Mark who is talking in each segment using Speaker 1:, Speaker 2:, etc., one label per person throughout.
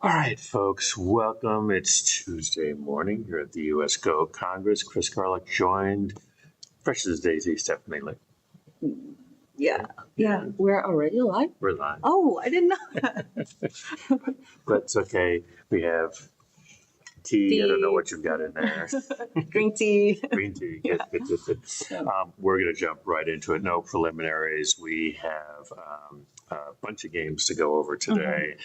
Speaker 1: All right, folks, welcome. It's Tuesday morning here at the U.S. Go Congress. Chris Garlock joined, fresh as Daisy, Stephanie Lee.
Speaker 2: Yeah, we're already live?
Speaker 1: We're live.
Speaker 2: Oh, I didn't know that.
Speaker 1: But it's okay. We have tea. I don't know what you've got in there.
Speaker 2: Green tea.
Speaker 1: Green tea. Good. We're going to jump right into it. No preliminaries. We have a bunch of games to go over today.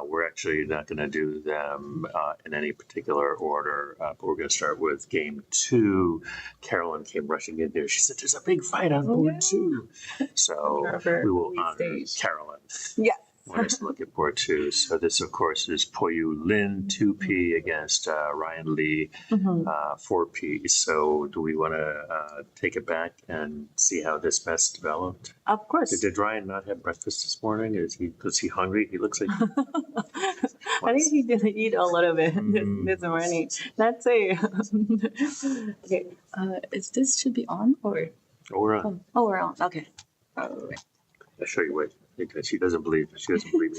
Speaker 1: We're actually not going to do them in any particular order, but we're going to start with game 2. Carolyn came rushing in there. She said, "There's a big fight on board 2." So we will honor Carolyn.
Speaker 2: Yes.
Speaker 1: When I look at board 2. So this, of course, is Poyu Lin 2P against Ryan Lee 4P. So do we want to take it back and see how this mess developed?
Speaker 2: Of course.
Speaker 1: Did Ryan not have breakfast this morning? Was he hungry? He looks like
Speaker 2: I think he did eat a little bit this morning. Let's see. Okay. Is this should be on or?
Speaker 1: Oh, we're on.
Speaker 2: Oh, we're on. Okay. All right.
Speaker 1: I'll show you. Wait. Because she doesn't believe me,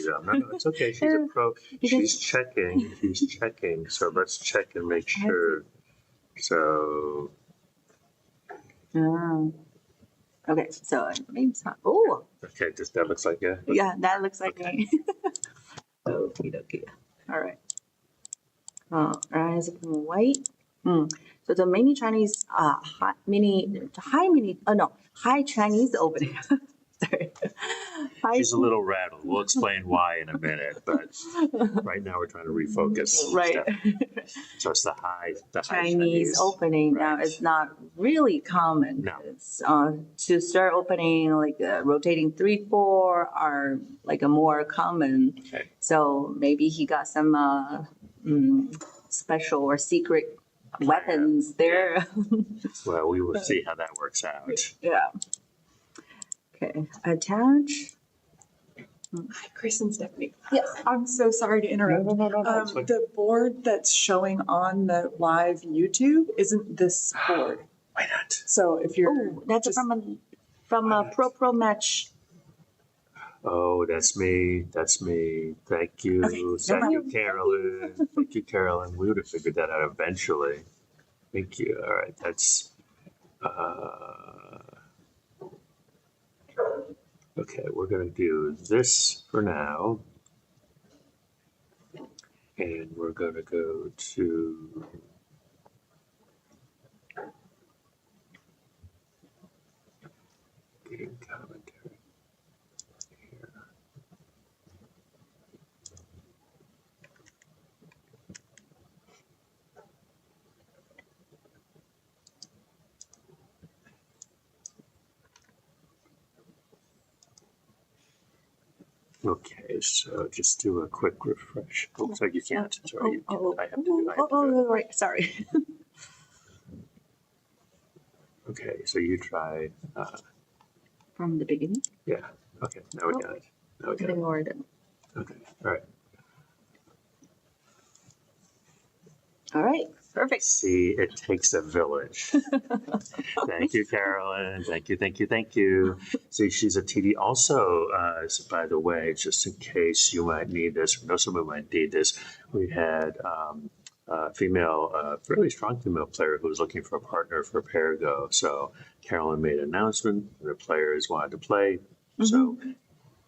Speaker 1: though. No, it's okay. She's a pro. She's checking. So let's check and make sure. So.
Speaker 2: Okay. So maybe it's not. Oh.
Speaker 1: Okay. That looks like it.
Speaker 2: Yeah, that looks like me. Okay. All right. Eyes from white. So the mini Chinese, high Chinese opening. Sorry.
Speaker 1: She's a little rattled. We'll explain why in a minute, but right now we're trying to refocus.
Speaker 2: Right.
Speaker 1: So it's the high
Speaker 2: Chinese opening. Right. Now it's not really common.
Speaker 1: No.
Speaker 2: It's to start opening like rotating 3-4 are like a more common.
Speaker 1: Okay.
Speaker 2: So maybe he got some special or secret weapons there.
Speaker 1: Well, we will see how that works out.
Speaker 2: Yeah. Okay, attach.
Speaker 3: Hi, Chris and Stephanie.
Speaker 2: Yes.
Speaker 3: I'm so sorry to interrupt.
Speaker 1: No.
Speaker 3: The board that's showing on the live YouTube isn't this board.
Speaker 1: Why not?
Speaker 3: So if you're
Speaker 2: That's from a pro match.
Speaker 1: Oh, that's me. Thank you.
Speaker 3: Okay,
Speaker 1: Thank you, Carolyn. We would have figured that out eventually. Thank you. All right, that's okay, we're going to do this for now. And we're going to go to game commentary here. Okay, so just do a quick refresh. Oh, so you can't. Sorry, you can't. I have to do it.
Speaker 2: Right. Sorry.
Speaker 1: Okay, so you try.
Speaker 2: From the beginning.
Speaker 1: Yeah. Okay. Now we got it. Okay. All right.
Speaker 2: All right. Perfect.
Speaker 1: See, it takes a village. Thank you, Carolyn. Thank you. See, she's a TD. Also, by the way, just in case you might need this, or know someone might need this, we had a female, fairly strong female player who was looking for a partner for Pair Go. So Carolyn made an announcement, and the players wanted to play. So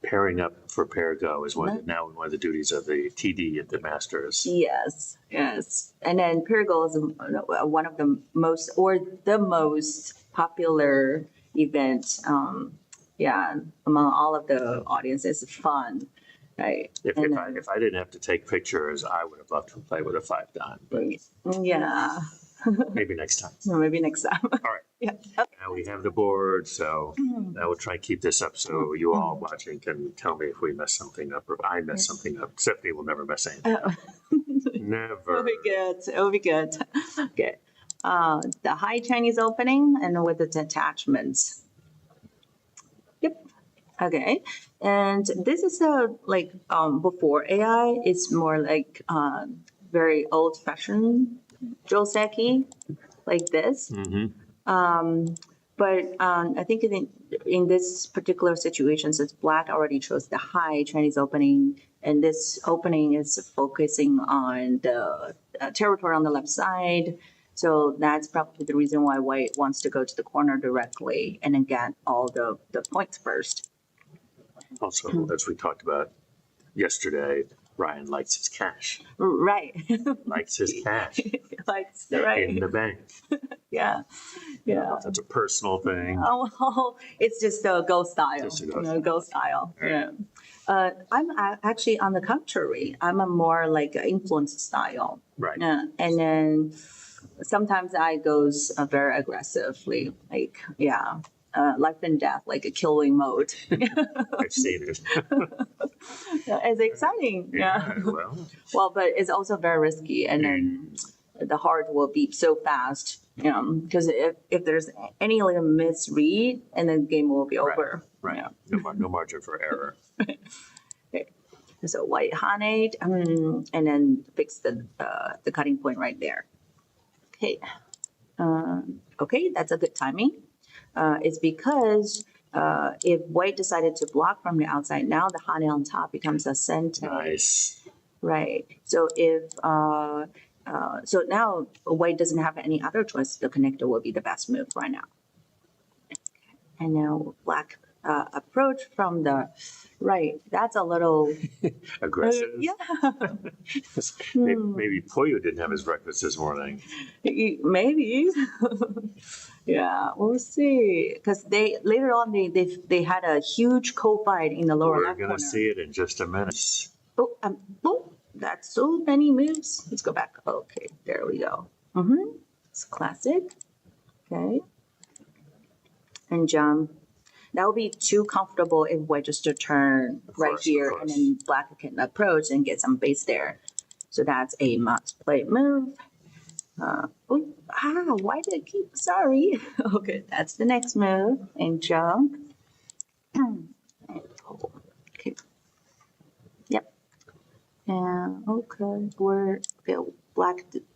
Speaker 1: pairing up for Pair Go is now one of the duties of the TD at the Masters.
Speaker 2: Yes. And then Pair Go is one of the most popular event. Among all of the audiences, fun. Right.
Speaker 1: If I didn't have to take pictures, I would have loved to play with a 5-dan. But
Speaker 2: yeah.
Speaker 1: Maybe next time.
Speaker 2: Maybe next time.
Speaker 1: All right.
Speaker 2: Yeah.
Speaker 1: Now we have the board, so I will try and keep this up so you all watching can tell me if we mess something up or if I mess something up. Stephanie will never mess anything up. Never.
Speaker 2: It'll be good. Okay. The high Chinese opening and with the attachments. Yep. Okay. And this is before AI, it's more like very old fashioned joseki like this. But I think in this particular situation, since Black already chose the high Chinese opening, And this opening is focusing on the territory on the left side. So that's probably the reason why white wants to go to the corner directly and then get all the points first.
Speaker 1: Also, as we talked about yesterday, Ryan likes his cash.
Speaker 2: Right.
Speaker 1: Likes his cash
Speaker 2: Likes the right.
Speaker 1: in the bank.
Speaker 2: Yeah. Yeah.
Speaker 1: That's a personal thing.
Speaker 2: Oh, it's just a go style.
Speaker 1: Just a go
Speaker 2: Go style.
Speaker 1: Right.
Speaker 2: Yeah. I'm actually on the contrary. I'm a more like influence style.
Speaker 1: Right.
Speaker 2: Yeah. And then sometimes I goes very aggressively, like life and death, like a killing mode.
Speaker 1: I've seen it.
Speaker 2: It's exciting. Yeah. Well, but it's also very risky, and then the heart will beat so fast. Because if there's any little misread, and then the game will be over.
Speaker 1: Right.
Speaker 2: Yeah.
Speaker 1: No margin for error.
Speaker 2: Okay. So white Hanate, and then fix the cutting point right there. Okay. Okay, that's a good timing. It's because if white decided to block from the outside, now the Hane on top becomes a center.
Speaker 1: Nice.
Speaker 2: Right. So if so now white doesn't have any other choice. The connector will be the best move right now. And now black approach from the right. That's a little
Speaker 1: Aggressive.
Speaker 2: yeah.
Speaker 1: Maybe Poyo didn't have his breakfast this morning.
Speaker 2: Maybe. Yeah, we'll see. Because they later on they had a huge co-fight in the lower
Speaker 1: We're
Speaker 2: left
Speaker 1: going
Speaker 2: corner.
Speaker 1: to see it in just a minute.
Speaker 2: Oh, that's so many moves. Let's go back. Okay, there we go. It's classic. Okay. And jump. That would be too comfortable if white just to turn right here and then black can approach and get some base there. So that's a must play move. Why did it keep? Sorry. Okay, that's the next move. And jump. Okay. Yep. And okay, black.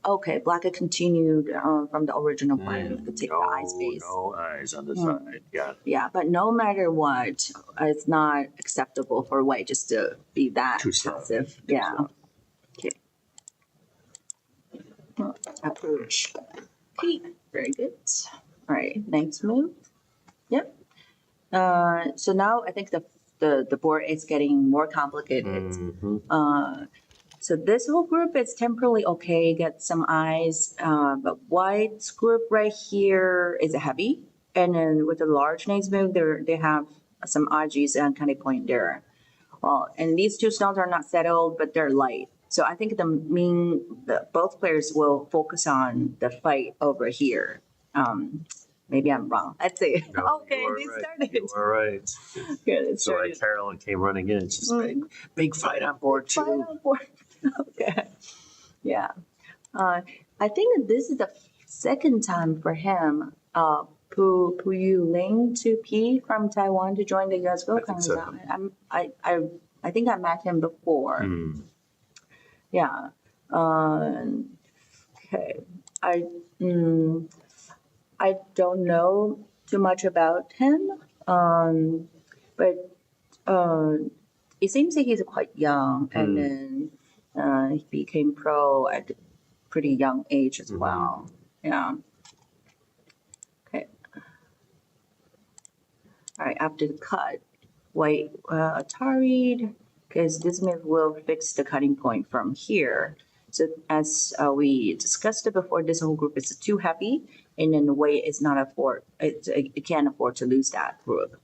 Speaker 2: Okay, black continued from the original plan to take the eye space.
Speaker 1: No eyes on the side. Yeah.
Speaker 2: Yeah, but no matter what, it's not acceptable for white just to be that
Speaker 1: Too slow.
Speaker 2: passive.
Speaker 1: Too
Speaker 2: Yeah.
Speaker 1: slow.
Speaker 2: Okay. Approach. Okay, very good. All right, next move. Yep. So now I think the board is getting more complicated. So this whole group is temporarily okay, get some eyes, but white's group right here is heavy. And then with the large names move, they have some RGs and kind of point there. Well, and these two stones are not settled, but they're light. So I think both players will focus on the fight over here. Maybe I'm wrong. Let's see.
Speaker 1: No,
Speaker 2: Okay,
Speaker 1: you are
Speaker 2: they
Speaker 1: right.
Speaker 2: started.
Speaker 1: You are right.
Speaker 2: Good, it
Speaker 1: So
Speaker 2: started.
Speaker 1: Carolyn came running in. She's big fight on board too.
Speaker 2: Fight on board. Okay. Yeah. I think this is the second time for him. Puyu Ling to P from Taiwan to join the U.S. Go
Speaker 1: I think so.
Speaker 2: I think I met him before. Yeah. Okay. I don't know too much about him, but it seems like he's quite young, and then he became pro at a pretty young age as well. Yeah. Okay. All right. After the cut, white Atari, because this move will fix the cutting point from here. So as we discussed it before, this whole group is too heavy, and then the white is not it can't afford to lose that group.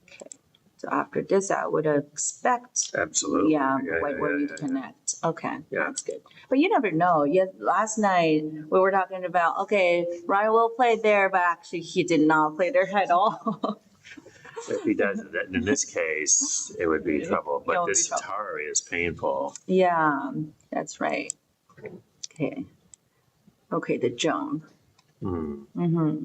Speaker 2: Okay. So after this, I would expect.
Speaker 1: Absolutely.
Speaker 2: Yeah, white ready to connect. Okay, that's good. But you never know. Yeah, last night we were talking about, okay, Ryan will play there, but actually he did not play there at all.
Speaker 1: If he does that, in this case, it would be trouble. But this Atari is painful.
Speaker 2: Yeah, that's right. Okay. Okay, the jump. Okay,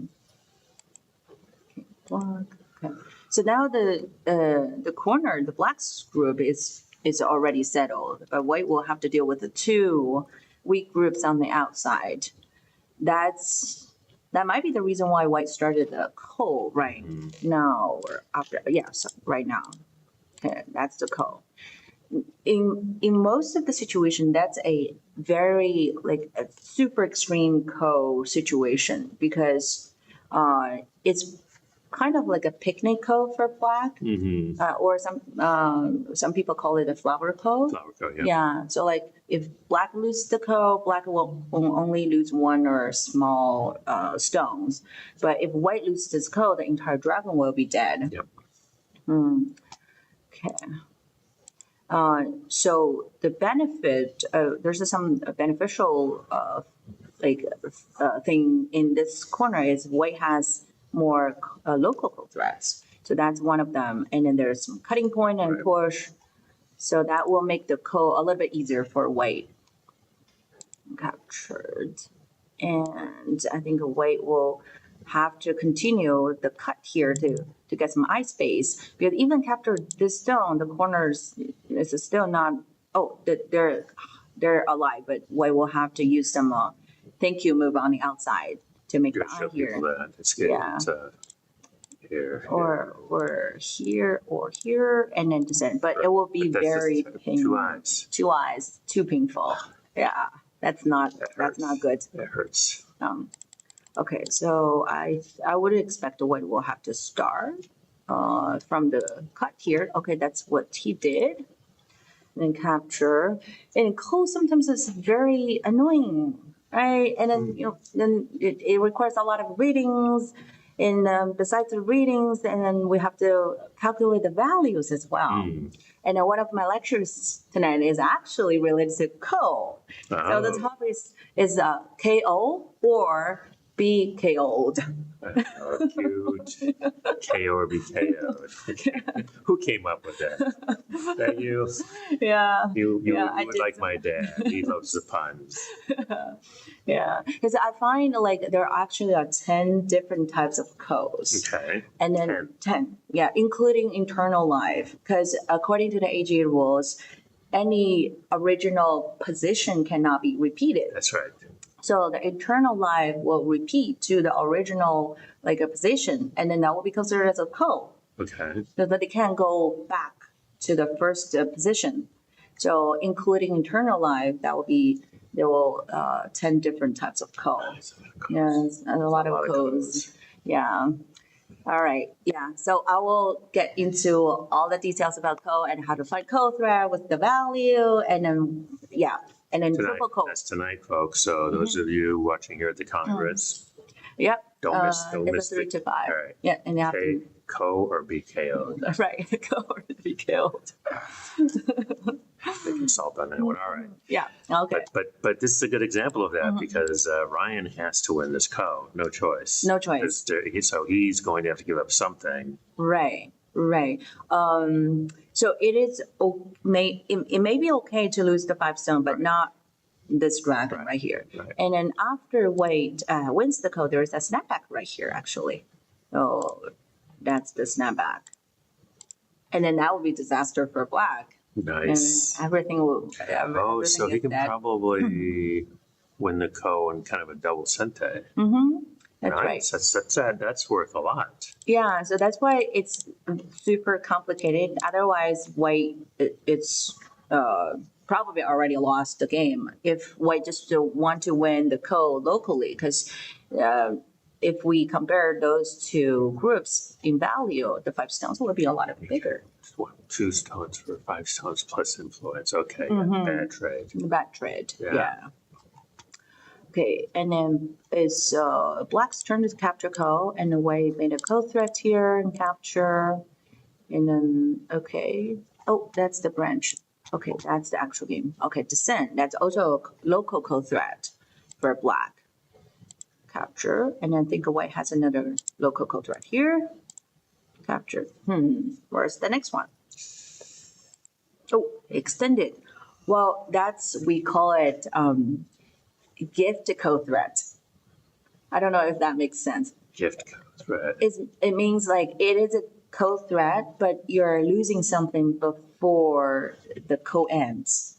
Speaker 2: block. Okay. So now the corner, the black's group is already settled, but white will have to deal with the two weak groups on the outside. That might be the reason why white started the coal right now or after. Yeah, so right now. Okay, that's the coal. in most of the situation, that's a very like a super extreme situation because it's kind of like a picnic code for black, or some people call it a flower code.
Speaker 1: Flower code, yeah.
Speaker 2: Yeah. So like if black loses the code, black will only lose one or small stones. But if white loses its code, the entire dragon will be dead.
Speaker 1: Yep.
Speaker 2: Okay. So the benefit, there's some beneficial thing in this corner is white has more local code threads. So that's one of them. And then there's some cutting point and
Speaker 1: Right.
Speaker 2: push. So that will make the code a little bit easier for white. Captured. And I think white will have to continue the cut here to get some eye space. Because even capture this stone, the corners is still not, they're alive, but white will have to use some thank you move on the outside to make the
Speaker 1: Gotta
Speaker 2: eye
Speaker 1: show
Speaker 2: here.
Speaker 1: people that. It's good.
Speaker 2: Yeah.
Speaker 1: It's, here.
Speaker 2: Or here or here and then descend. But it will be
Speaker 1: But that's
Speaker 2: very
Speaker 1: just
Speaker 2: painful.
Speaker 1: two eyes.
Speaker 2: Two eyes, too painful. Yeah. That's not good.
Speaker 1: It hurts.
Speaker 2: Okay, so I would expect the white will have to start from the cut here. Okay, that's what he did. Then capture. And close sometimes is very annoying, right? And then then it requires a lot of readings. And besides the readings, and then we have to calculate the values as well. And then one of my lectures tonight is actually related to co. So the topic is KO or be KO'd.
Speaker 1: Oh, cute. KO or be KO'd. Who came up with that? That you?
Speaker 2: Yeah.
Speaker 1: You
Speaker 2: I
Speaker 1: would
Speaker 2: did
Speaker 1: like my dad. He loves the puns.
Speaker 2: Yeah, because I find like there actually are 10 different types of codes.
Speaker 1: Okay.
Speaker 2: And then 10, yeah, including internal life. Because according to the AGA rules, any original position cannot be repeated.
Speaker 1: That's right.
Speaker 2: So the internal life will repeat to the original like a position, and then that will be considered as a code.
Speaker 1: Okay.
Speaker 2: So that it can't go back to the first position. So including internal life, that will be there will 10 different types of codes. Yes, and a lot of codes. Yeah. All right. Yeah. So I will get into all the details about code and how to find code thread with the value, and then and then
Speaker 1: Tonight.
Speaker 2: triple code.
Speaker 1: That's tonight, folks. So those of you watching here at the Congress,
Speaker 2: Yep.
Speaker 1: don't miss
Speaker 2: it's a 3
Speaker 1: it.
Speaker 2: to 5.
Speaker 1: All right.
Speaker 2: Yeah, and you have
Speaker 1: K,
Speaker 2: to
Speaker 1: co or be KO'd.
Speaker 2: right go or be killed.
Speaker 1: They consult on that one. All right.
Speaker 2: Yeah. Okay.
Speaker 1: But this is a good example of that because Ryan has to win this co. No choice.
Speaker 2: No choice.
Speaker 1: So he's going to have to give up something.
Speaker 2: Right. So it is it may be okay to lose the 5 stone, but not this dragon right here.
Speaker 1: Right.
Speaker 2: And then after white wins the code, there is a snapback right here actually. So that's the snapback. And then that will be disaster for black.
Speaker 1: Nice.
Speaker 2: And everything will.
Speaker 1: Oh, so he can
Speaker 2: dead.
Speaker 1: probably win the co in kind of a double sente.
Speaker 2: That's right.
Speaker 1: That's worth a lot.
Speaker 2: Yeah, so that's why it's super complicated. Otherwise, white it's probably already lost the game if white just want to win the code locally. Because if we compare those two groups in value, the 5 stones will be a lot bigger.
Speaker 1: 2 stones for 5 stones plus influence. Okay, bad trade.
Speaker 2: Bad trade.
Speaker 1: Yeah.
Speaker 2: Yeah. Okay, and then it's black's turn to capture code, and the white made a code threat here and capture, and then that's the branch. Okay, that's the actual game. Okay, descend. That's also a local code threat for black. Capture, and then think white has another local code threat here. Capture. Where's the next one? Oh, extended. Well, we call it gift code threat. I don't know if that makes sense.
Speaker 1: Gift code threat.
Speaker 2: It means like it is a code threat, but you're losing something before the code ends.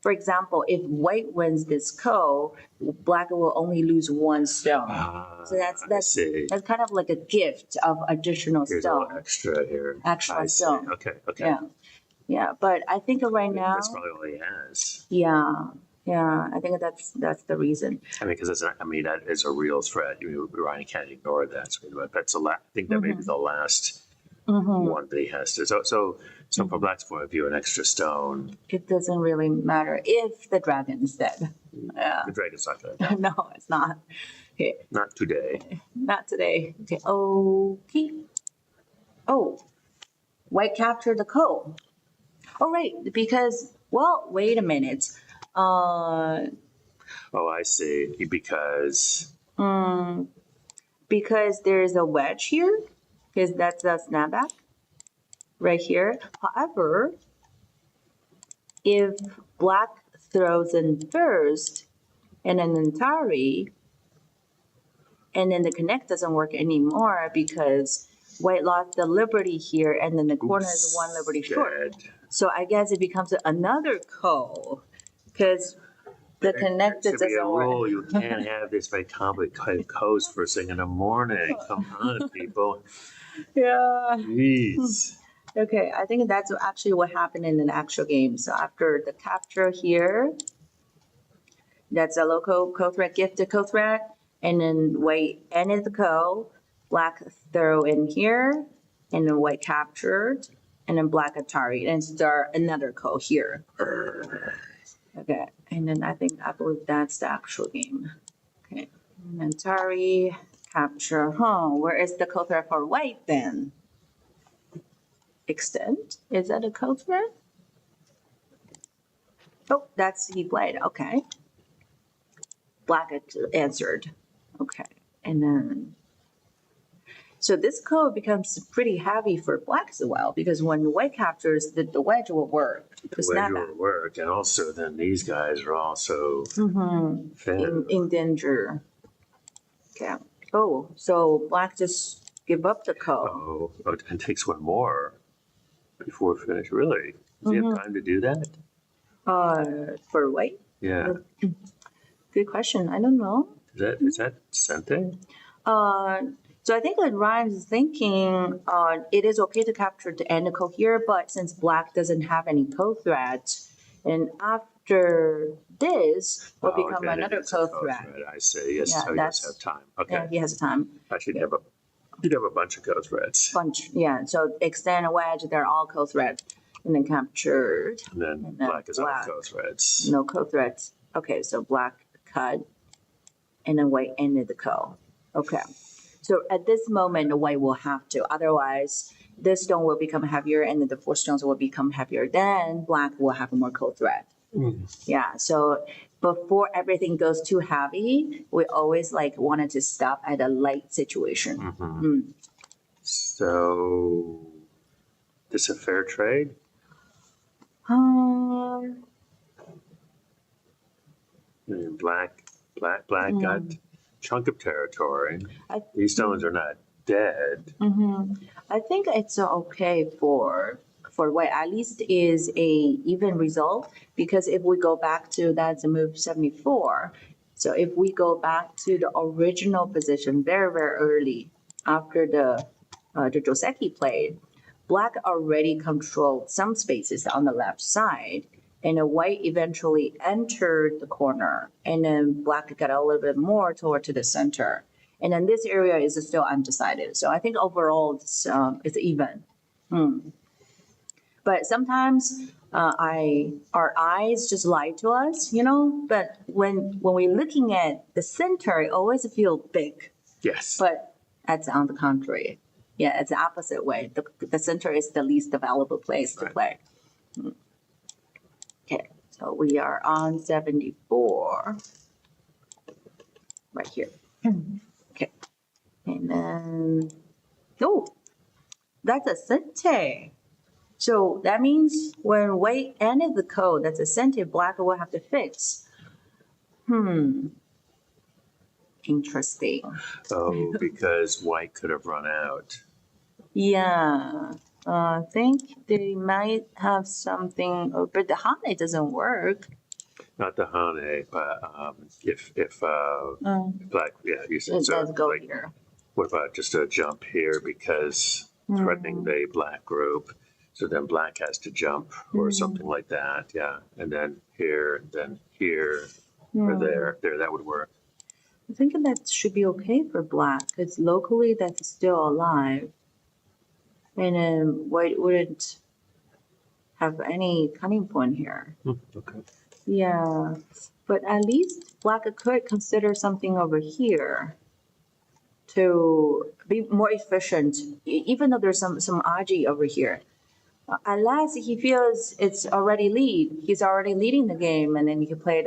Speaker 2: for example, if white wins this ko, black will only lose one stone. So
Speaker 1: I see.
Speaker 2: that's kind of like a gift of additional
Speaker 1: Here's a little
Speaker 2: stone,
Speaker 1: extra here.
Speaker 2: extra
Speaker 1: I see.
Speaker 2: stone.
Speaker 1: Okay, okay.
Speaker 2: Yeah, yeah. But I think right now,
Speaker 1: That's probably all he has.
Speaker 2: yeah, yeah. I think that's the reason.
Speaker 1: I mean, because I mean, that is a real threat. Ryan can't ignore that. So, but that's I think that may be the last one that he has to. So from Black's point of view, an extra stone.
Speaker 2: It doesn't really matter if the dragon is dead. Yeah.
Speaker 1: The dragon's not going to.
Speaker 2: No, it's not. Okay,
Speaker 1: Not today.
Speaker 2: not today. Okay, okay. Oh, white captured the ko. Oh, right, because, well, wait a minute.
Speaker 1: Oh, I see. Because
Speaker 2: Because there's a wedge here, because that's a snapback right here. However, if black throws in first and then Atari, and then the connect doesn't work anymore because white lost the liberty here, and then the corner is one liberty short.
Speaker 1: dead.
Speaker 2: So I guess it becomes another ko, because the connect
Speaker 1: There should be a
Speaker 2: doesn't work.
Speaker 1: rule. You can't have this very complicated codes first thing in the morning. Come on, people.
Speaker 2: Yeah.
Speaker 1: Jeez.
Speaker 2: Okay, I think that's actually what happened in an actual game. So after the capture here, that's a local co-threat, gifted co-threat, and then white ended the ko, black throw in here, and then white captured, and then black Atari, and start another ko here. Okay, and then I believe that's the actual game. Okay, and then Atari, capture, where is the co-threat for white then? Extend, is that a co-threat? Oh, that's he played, okay. Black answered, okay, and then, so this code becomes pretty heavy for black as well, because when white captures, the wedge will work.
Speaker 1: The wedge will work, and also then these guys are also thin.
Speaker 2: In danger. Okay. Oh, so black just give up the code.
Speaker 1: Oh, and takes one more before finish. Really? Does he have time to do that?
Speaker 2: For white?
Speaker 1: Yeah.
Speaker 2: Good question. I don't know.
Speaker 1: Is that something?
Speaker 2: So I think that Ryan is thinking it is okay to capture the end code here, but since black doesn't have any code threats, and after this will become
Speaker 1: okay,
Speaker 2: another
Speaker 1: it's a
Speaker 2: code
Speaker 1: code
Speaker 2: threat.
Speaker 1: I see. Yes,
Speaker 2: Yeah,
Speaker 1: so he does have time. Okay.
Speaker 2: Yeah, he has time.
Speaker 1: Actually, you'd have a bunch of code threats.
Speaker 2: Bunch. Yeah. So extend a wedge, they're all code threat, and then captured.
Speaker 1: And then
Speaker 2: And then
Speaker 1: black is all
Speaker 2: black.
Speaker 1: code threats.
Speaker 2: No code threats. Okay, so black cut, and then white ended the code. Okay. So at this moment, the white will have to. Otherwise, this stone will become heavier, and then the four stones will become heavier. Then black will have more code threat. Yeah. So before everything goes too heavy, we always wanted to stop at a light situation.
Speaker 1: So, this a fair trade? Black got chunk of territory. These stones are not dead.
Speaker 2: I think it's okay for white. At least is a even result, because if we go back to that's a move 74. So if we go back to the original position very early after the Joseki played, black already controlled some spaces on the left side, and the white eventually entered the corner, and then black got a little bit more toward to the center, and then this area is still undecided. So I think overall it's even. But sometimes our eyes just lie to us, But when we're looking at the center, it always feels big.
Speaker 1: Yes.
Speaker 2: But that's on the contrary. Yeah, it's the opposite way. The center is the least available place to play. Okay, so we are on 74. Right here. Okay. And then, that's a sente. So that means when white ended the code, that's a sente, black will have to fix. Interesting.
Speaker 1: Oh, because white could have run out.
Speaker 2: Yeah, I think they might have something, but the hotline doesn't work.
Speaker 1: Not the Hane, but if
Speaker 3: Oh.
Speaker 1: black, yeah, you said so.
Speaker 2: Let's go
Speaker 1: Like,
Speaker 2: here.
Speaker 1: what about just a jump here because threatening the black group? So then black has to jump or something like that. Yeah, and then here, then here, or there. There, that would work.
Speaker 2: I think that should be okay for black because locally that's still alive. And then white wouldn't have any cutting point here.
Speaker 1: Okay.
Speaker 2: Yeah, but at least black could consider something over here to be more efficient, even though there's some Aji over here. Unless he feels it's already he's already leading the game, and then he played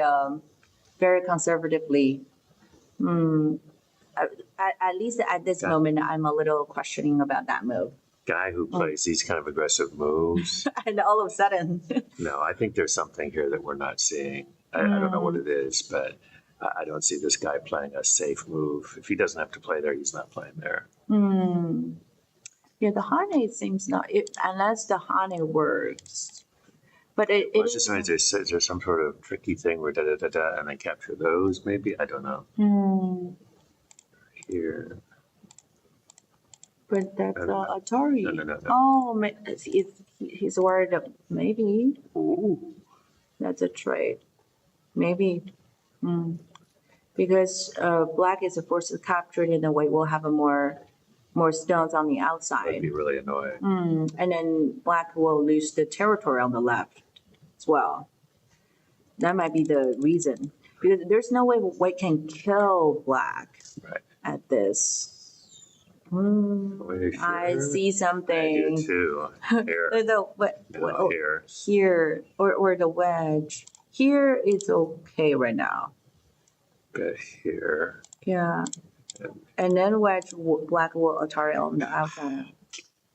Speaker 2: very conservatively. At least at this moment, I'm a little questioning about that move.
Speaker 1: Guy who plays these kind of aggressive moves.
Speaker 2: And all of a sudden,
Speaker 1: No, I think there's something here that we're not seeing. I don't know what it is, but I don't see this guy playing a safe move. If he doesn't have to play there, he's not playing there.
Speaker 2: yeah, the Hane seems not, unless the Hane works. But it
Speaker 1: Well, it's
Speaker 2: is.
Speaker 1: just is there some sort of tricky thing where da da da da and then capture those? Maybe I don't know. Here,
Speaker 2: But that's
Speaker 1: No.
Speaker 2: Atari.
Speaker 1: No.
Speaker 2: Oh, he's worried of maybe
Speaker 1: Ooh,
Speaker 2: that's a trade. Maybe. Because black is forced to capture it, and the white will have a more stones on the
Speaker 1: that'd
Speaker 2: outside.
Speaker 1: be really annoying.
Speaker 2: And then black will lose the territory on the left as well. That might be the reason. Because there's no way white can kill black
Speaker 1: Right.
Speaker 2: at this.
Speaker 1: Are you
Speaker 2: I
Speaker 1: sure?
Speaker 2: see
Speaker 1: I
Speaker 2: something.
Speaker 1: do too. Here, here.
Speaker 2: Here, or the wedge. Here is okay right now.
Speaker 1: But here.
Speaker 2: Yeah. And then wedge, black will Atari on the outside.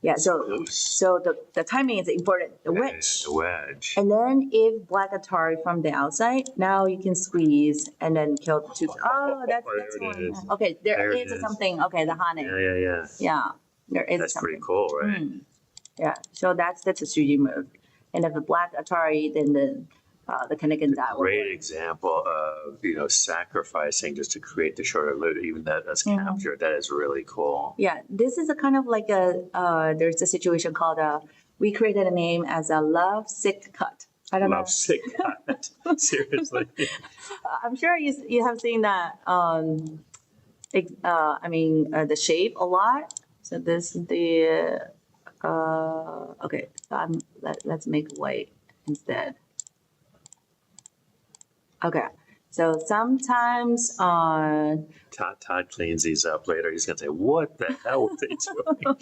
Speaker 2: Yeah, so the timing is important. The wedge.
Speaker 1: The wedge.
Speaker 2: And then if black Atari from the outside, now you can squeeze and then kill the two. Oh, that's
Speaker 1: There it
Speaker 2: one.
Speaker 1: is.
Speaker 2: Okay,
Speaker 1: There it
Speaker 2: is
Speaker 1: is.
Speaker 2: something. Okay, the Hane.
Speaker 1: Yeah.
Speaker 2: Yeah, there is
Speaker 1: That's
Speaker 2: something.
Speaker 1: pretty cool, right?
Speaker 2: Yeah, so that's a Suji move. And if a black Atari, then the Kaneken die will
Speaker 1: Great
Speaker 2: work.
Speaker 1: example of sacrificing just to create the shorter loot, even that's captured. That is really cool.
Speaker 2: Yeah, this is a kind of like there's a situation called we created a name as a love sick cut. I don't know.
Speaker 1: Love sick cut. Seriously.
Speaker 2: I'm sure you have seen that. The shape a lot. So this is the okay. So let's make white instead. Okay. So sometimes
Speaker 1: Todd cleans these up later. He's gonna say, "What the hell were they doing?"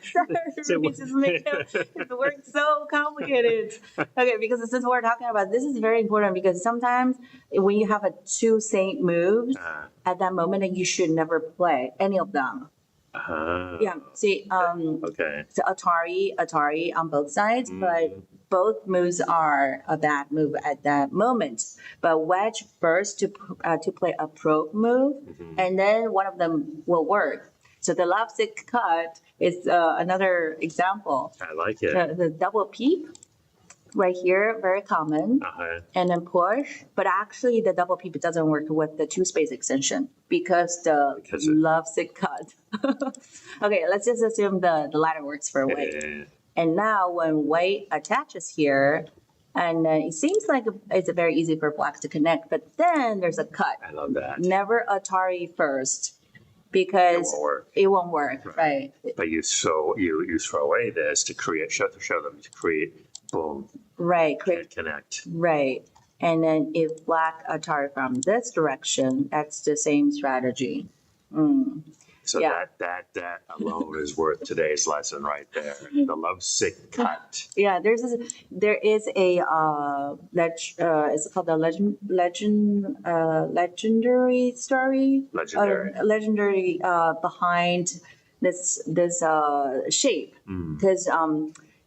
Speaker 2: sorry, we just make it work so complicated. Okay, because since we're talking about this is very important because sometimes when you have two same moves at that moment, you should never play any of them. Yeah. See,
Speaker 1: Okay.
Speaker 2: so Atari on both sides, but both moves are a bad move at that moment. But wedge first to play a probe move, and then one of them will work. So the love sick cut is another example.
Speaker 1: I like it.
Speaker 2: The double peep right here, very common. And then push, but actually the double peep doesn't work with the two space extension because love sick cut. Okay, let's just assume the latter works for white.
Speaker 1: Yeah.
Speaker 2: And now when white attaches here, and it seems like it's very easy for blacks to connect, but then there's a cut.
Speaker 1: I love that.
Speaker 2: Never Atari first because it won't work, right?
Speaker 1: But you throw away this to show them to create boom.
Speaker 2: Right,
Speaker 1: Connect.
Speaker 2: Right. And then if black Atari from this direction, that's the same strategy.
Speaker 1: So that alone is worth today's lesson right there. The love sick cut.
Speaker 2: Yeah, there is a it's called the legendary story. Legendary behind this shape because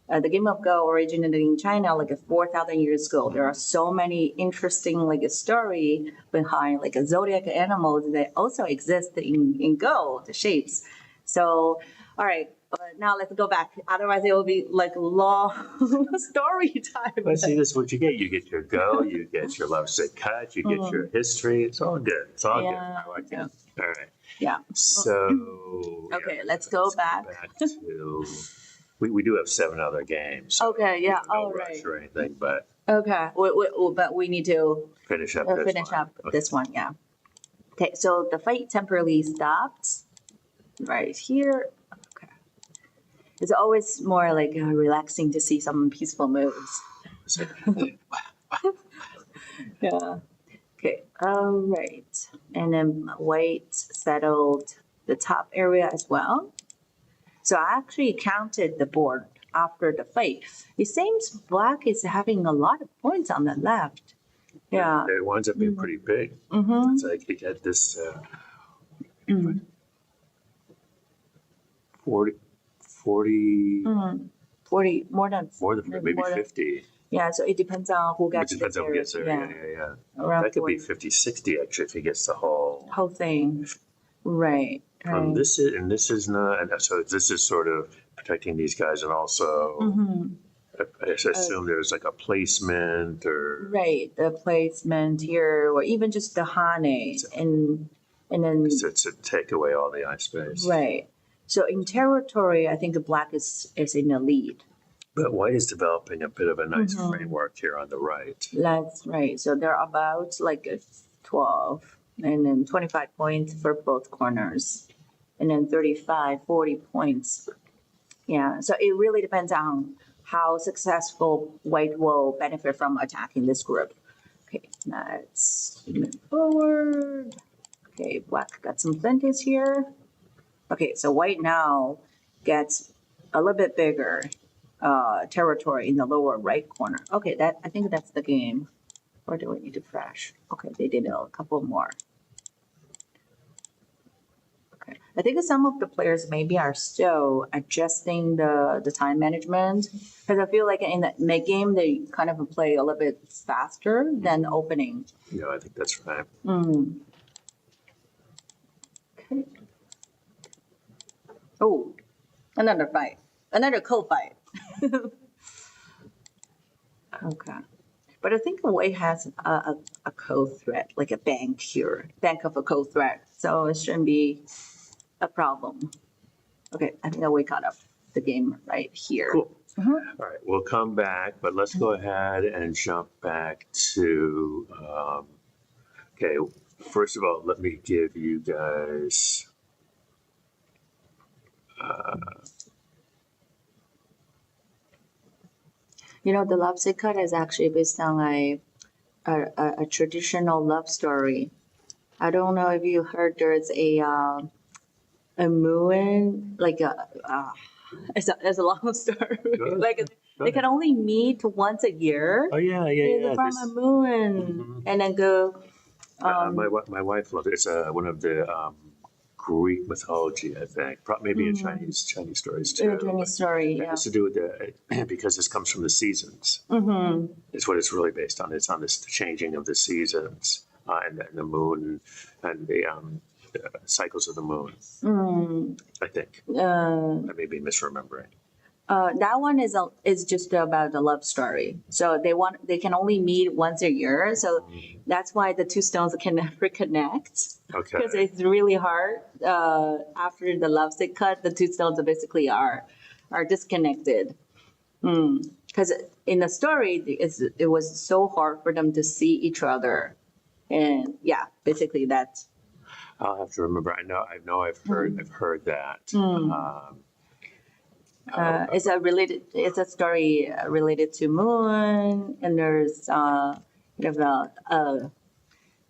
Speaker 2: the game of Go originated in China like 4,000 years ago. There are so many interesting a story behind a zodiac animals that also exist in Go, the shapes. So, all right, But now let's go back. Otherwise, it will be like long story time.
Speaker 1: But see, this is what you get. You get your go, you get your love sick cut, you get your history. It's all good. It's all
Speaker 2: Yeah,
Speaker 1: good. I like
Speaker 2: yeah.
Speaker 1: it. All right.
Speaker 2: Yeah.
Speaker 1: So
Speaker 2: Okay, let's go back.
Speaker 1: to we do have 7 other games. So
Speaker 2: Okay, yeah,
Speaker 1: no
Speaker 2: all
Speaker 1: rush
Speaker 2: right.
Speaker 1: or anything, but
Speaker 2: Okay, but we need to
Speaker 1: finish up this
Speaker 2: finish
Speaker 1: one.
Speaker 2: up this one, yeah. Okay, so the fight temporarily stopped right here. Okay. It's always more like relaxing to see some peaceful moves. Yeah. Okay, all right. And then white settled the top area as well. So I actually counted the board after the fight. It seems black is having a lot of points on the left. Yeah.
Speaker 1: It winds up being pretty big.
Speaker 2: Mm-hmm.
Speaker 1: It's like you get this 40,
Speaker 2: 40, more than
Speaker 1: maybe
Speaker 2: more than-
Speaker 1: 50.
Speaker 2: Yeah, so it depends on who
Speaker 1: It
Speaker 2: gets
Speaker 1: depends on who gets there. Yeah.
Speaker 2: Around
Speaker 1: That could be
Speaker 2: 40.
Speaker 1: 50, 60 actually if he gets the whole.
Speaker 2: Whole thing. Right. Right.
Speaker 1: This is not, and so this is sort of protecting these guys, and also I assume there's like a placement or
Speaker 2: Right, the placement here, or even just the hane, and then
Speaker 1: to take away all the eye space.
Speaker 2: right. So in territory, I think black is in the lead.
Speaker 1: But white is developing a bit of a nice framework here on the right.
Speaker 2: That's right. So they're about like 12, and then 25 points for both corners, and then 35, 40 points. Yeah. So it really depends on how successful white will benefit from attacking this group. Okay, let's move forward. Okay, black got some plenties here. Okay, so white now gets a little bit bigger territory in the lower right corner. Okay, I think that's the game. Or do we need to fresh? Okay, they did a couple more. Okay, I think some of the players maybe are still adjusting the time management, because I feel like in the mid game they kind of play a little bit faster than opening.
Speaker 1: Yeah, I think that's right.
Speaker 2: Okay. Oh, another fight, another co-fight. Okay. But I think white has a co-threat, like a bank here, bank of a co-threat. So it shouldn't be a problem. Okay, I think we caught up the game right here.
Speaker 1: Cool. All right, we'll come back, but let's go ahead and jump back to, okay, first of all, let me give you guys,
Speaker 2: You know, the love sick cut is actually based on a traditional love story. I don't know if you heard there's a moon, like it's a long story. Like they can only meet once a year.
Speaker 1: oh yeah.
Speaker 2: From a moon, and then go.
Speaker 1: My wife loves it. It's one of the Greek mythology, I think. Maybe in Chinese stories too.
Speaker 2: Chinese story,
Speaker 1: It
Speaker 2: yeah.
Speaker 1: has to do with because this comes from the seasons. It's what it's really based on. It's on this the changing of the seasons and the moon and the cycles of the moon. I think I may be misremembering.
Speaker 2: That one is just about the love story. So they can only meet once a year. So that's why the two stones can never connect.
Speaker 1: Okay.
Speaker 2: Because it's really hard. After the love sick cut, the two stones basically are disconnected. Because in the story, it was so hard for them to see each other, and yeah, basically that's.
Speaker 1: I'll have to remember. I know. I've heard that.
Speaker 2: It's a story related to moon, and there's kind of a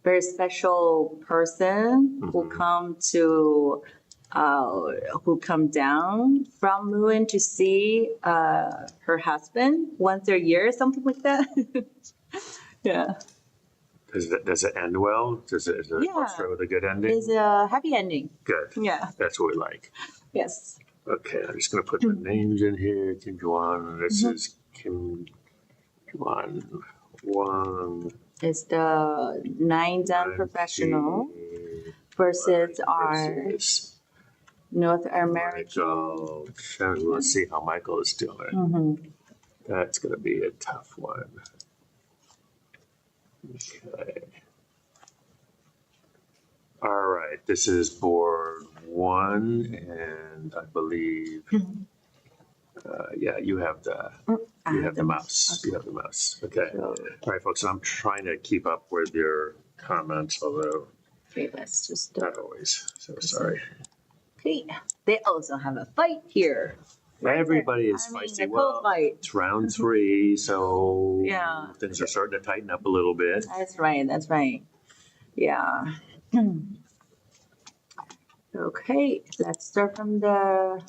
Speaker 2: very special person who come down from moon to see her husband once a year, something like that. Yeah.
Speaker 1: Does it end well? Is it start with a good ending?
Speaker 2: It's a happy ending.
Speaker 1: Good.
Speaker 2: Yeah.
Speaker 1: That's what we like.
Speaker 2: Yes.
Speaker 1: Okay, I'm just going to put the names in here. Kim Juan. This is Kim Juan Wang.
Speaker 2: It's the 9 Dan professional versus our North America.
Speaker 1: Michael. Let's see how Michael is doing.
Speaker 2: Mm-hmm.
Speaker 1: That's going to be a tough one. Okay. All right. This is board 1, and I believe, yeah, you have the mouse.
Speaker 2: Okay.
Speaker 1: You have the mouse. Okay.
Speaker 2: So,
Speaker 1: All right, folks. I'm trying to keep up with your comments, although
Speaker 2: okay, let's just.
Speaker 1: not always. So sorry.
Speaker 2: Okay. They also have a fight here.
Speaker 1: Everybody is
Speaker 2: I mean,
Speaker 1: feisty.
Speaker 2: a
Speaker 1: Well,
Speaker 2: fight.
Speaker 1: it's round 3, so
Speaker 2: Yeah.
Speaker 1: things are starting to tighten up a little bit.
Speaker 2: That's right. That's right. Yeah. Okay, let's start from the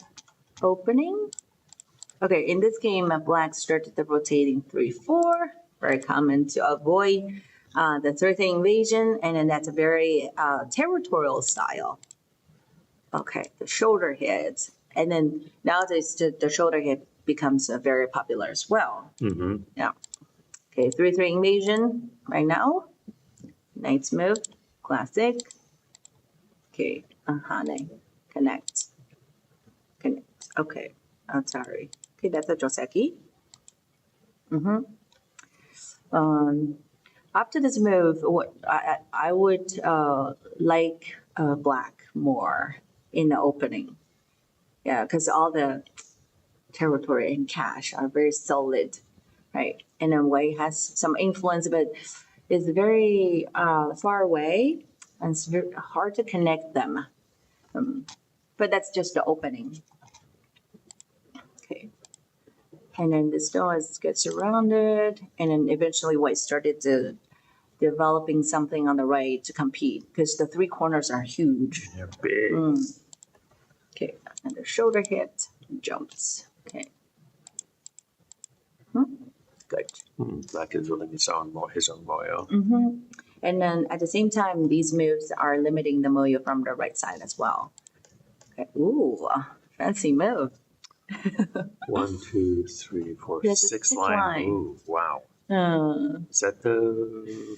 Speaker 2: opening. Okay, in this game, black started the rotating 3-4, very common to avoid the third invasion, and then that's a very territorial style. Okay, the shoulder hit, and then nowadays the shoulder hit becomes very popular as well.
Speaker 1: Mm-hmm.
Speaker 2: Yeah. Okay, 3-3 invasion right now. Knight's move, classic. Okay, connect. Okay, sorry. Okay, that's a Joseki. After this move, what I would like black more in the opening. Yeah, because all the territory and cash are very solid, right? And then white has some influence, but it's very far away, and it's very hard to connect them. But that's just the opening. Okay. And then the stone gets surrounded, and then eventually white started to developing something on the right to compete because the 3 corners are huge.
Speaker 1: They're big.
Speaker 2: Okay, and the shoulder hit, jumps. Okay. Good.
Speaker 1: Black is building his own moyo.
Speaker 2: And then at the same time, these moves are limiting the moyo from the right side as well. Okay. Ooh, fancy move.
Speaker 1: 1, 2, 3, 4,
Speaker 2: Yes, it's
Speaker 1: 6
Speaker 2: six
Speaker 1: line.
Speaker 2: line.
Speaker 1: Ooh, wow. Is that the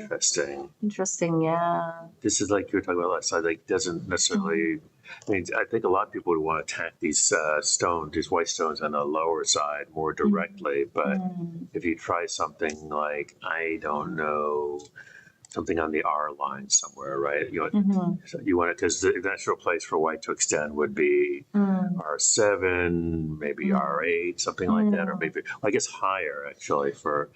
Speaker 1: interesting?
Speaker 2: Interesting, yeah.
Speaker 1: This is like you were talking about last time. Like doesn't necessarily. I mean, I think a lot of people would want to attack these stones, these white stones, on the lower side more directly. But if you try something like I don't know, something on the R line somewhere, right? You want it because the natural place for white to extend would be R7, maybe R8, something like that, or maybe I guess higher actually. For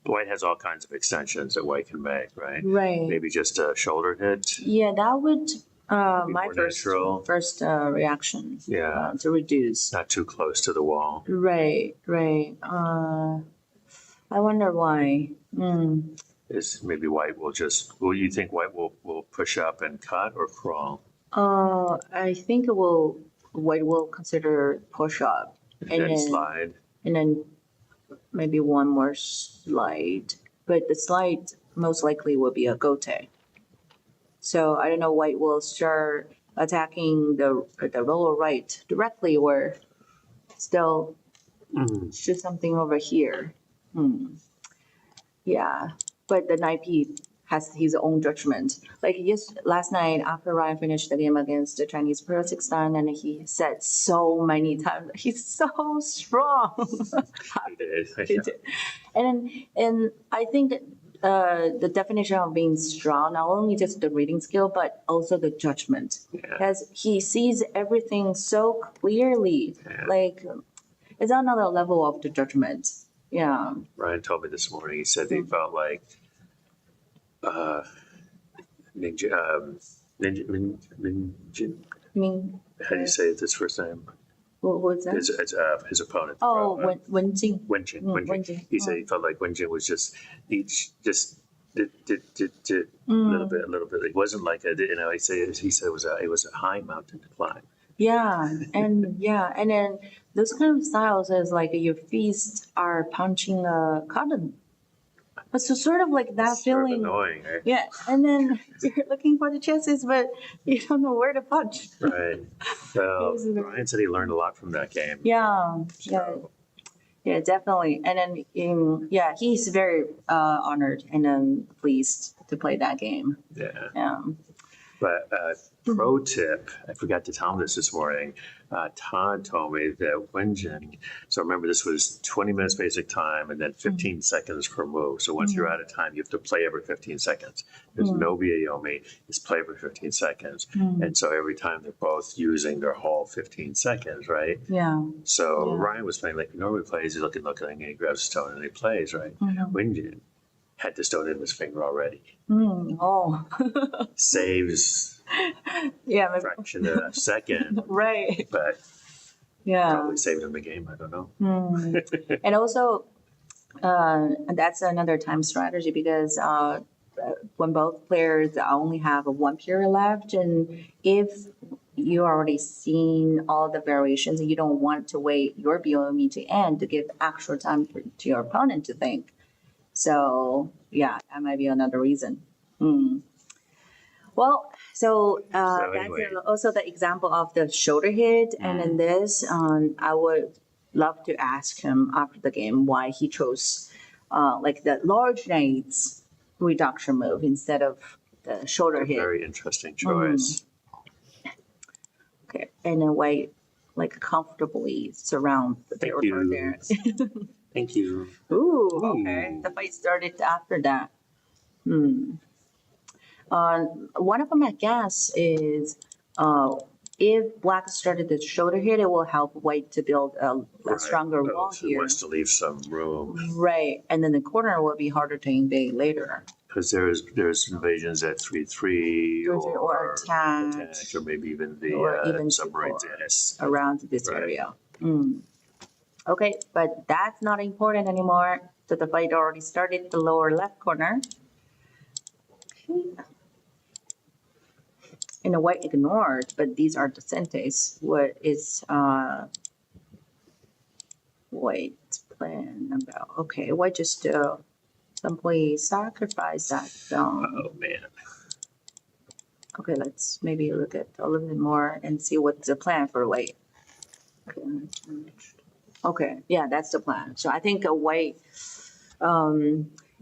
Speaker 1: white has all kinds of extensions that white can make, right?
Speaker 2: Right.
Speaker 1: Maybe just a shoulder hit.
Speaker 2: Yeah, that would my
Speaker 1: more natural.
Speaker 2: first reaction.
Speaker 1: Yeah.
Speaker 2: To reduce.
Speaker 1: Not too close to the wall.
Speaker 2: Right. I wonder why.
Speaker 1: Is maybe white will just. Will you think white will push up and cut or crawl?
Speaker 2: I think white will consider push up
Speaker 1: And then slide.
Speaker 2: and then maybe one more slide, but the slide most likely will be a gote. So I don't know, white will start attacking the lower right directly or still shoot something over here. Yeah, but the knight P has his own judgment. Like last night after Ryan finished the game against the Chinese Pro 6-dan, and he said so many times, he's so strong.
Speaker 1: He did.
Speaker 2: And I think the definition of being strong, not only just the reading skill, but also the judgment. Because he sees everything so clearly. Like, it's another level of the judgment. Yeah.
Speaker 1: Ryan told me this morning, he said he felt like Ninja, how do you say his first name?
Speaker 2: What was that?
Speaker 1: His opponent.
Speaker 2: Oh, Wenjing.
Speaker 1: Wenjing. He said he felt like Wenjing was just a little bit. It wasn't like he said it was a high mountain to climb.
Speaker 2: Yeah, and then those kind of styles is like your feet are punching a cotton. But so sort of like that
Speaker 1: It's sort of
Speaker 2: feeling.
Speaker 1: annoying, right?
Speaker 2: Yeah, and then you're looking for the chances, but you don't know where to punch.
Speaker 1: Right. So Ryan said he learned a lot from that game.
Speaker 2: Yeah, definitely. And then, he's very honored and pleased to play that game.
Speaker 1: Yeah.
Speaker 2: Yeah.
Speaker 1: But pro tip, I forgot to tell him this morning. Todd told me that Wenjin, so remember this was 20 minutes basic time and then 15 seconds per move. So once you're out of time, you have to play every 15 seconds. There's no Biayomi, it's play every 15 seconds. And so every time they're both using their whole 15 seconds, right?
Speaker 2: Yeah.
Speaker 1: So Ryan was playing like he normally plays, he's looking, and he grabs a stone and he plays, right? Wenjin had the stone in his finger already.
Speaker 2: Oh.
Speaker 1: Saves
Speaker 2: Yeah.
Speaker 1: a fraction of a second,
Speaker 2: Right.
Speaker 1: but
Speaker 2: Yeah.
Speaker 1: probably saved him the game. I don't know.
Speaker 2: And also, that's another time strategy because when both players only have one period left, and if you already seen all the variations and you don't want to wait your BOME to end to give extra time to your opponent to think. So yeah, that might be another reason. Well, so
Speaker 1: anyway.
Speaker 2: that's also the example of the shoulder hit. And in this, I would love to ask him after the game why he chose like the large nades reduction move instead of the shoulder hit.
Speaker 1: Very interesting choice.
Speaker 2: Okay, and then why like comfortably surround the
Speaker 1: Thank
Speaker 2: territory
Speaker 1: you.
Speaker 2: there.
Speaker 1: Thank you.
Speaker 2: Ooh, okay. The fight started after that. One of them, I guess, is if black started the shoulder hit, it will help white to build a stronger wall
Speaker 1: So
Speaker 2: here.
Speaker 1: wants to leave some room
Speaker 2: Right, and then the corner will be harder to invade later.
Speaker 1: because there's invasions at 3/3
Speaker 2: Or attack,
Speaker 1: or maybe even
Speaker 2: or
Speaker 1: the
Speaker 2: even
Speaker 1: submarines.
Speaker 2: support.
Speaker 1: Yes.
Speaker 2: Around this
Speaker 1: Right.
Speaker 2: area. Okay, but that's not important anymore. So the fight already started the lower left corner. Okay. And the white ignored, but these are docentes. What is white plan about? Okay, white just simply sacrifice that.
Speaker 1: Oh man.
Speaker 2: Okay, let's maybe look at a little bit more and see what's the plan for white. Okay, yeah, that's the plan. So I think a white,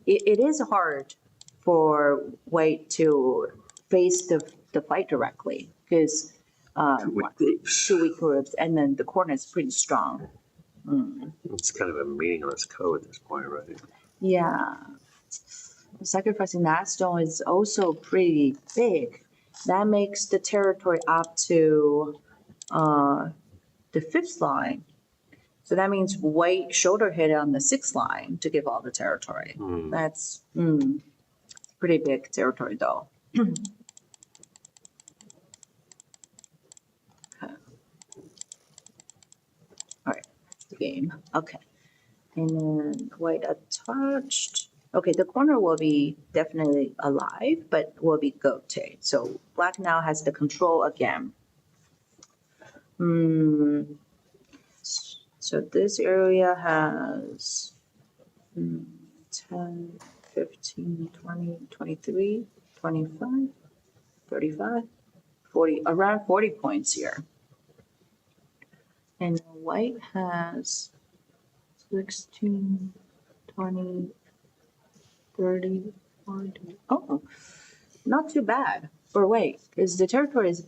Speaker 2: it is hard for white to face the fight directly because two weak groups, and then the corner is pretty strong.
Speaker 1: It's kind of a meaningless code at this point, right?
Speaker 2: Yeah, sacrificing that stone is also pretty big. That makes the territory up to the 5th line. So that means white shoulder hit on the 6th line to give all the territory. That's pretty big territory though. Okay. All right, the game. Okay. And then white attached. Okay, the corner will be definitely alive, but will be goated. So black now has the control again. So this area has 10, 15, 20, 23, 25, 35, 40, around 40 points here. And white has 16, 20, 30, 40. Oh, not too bad for white because the territory is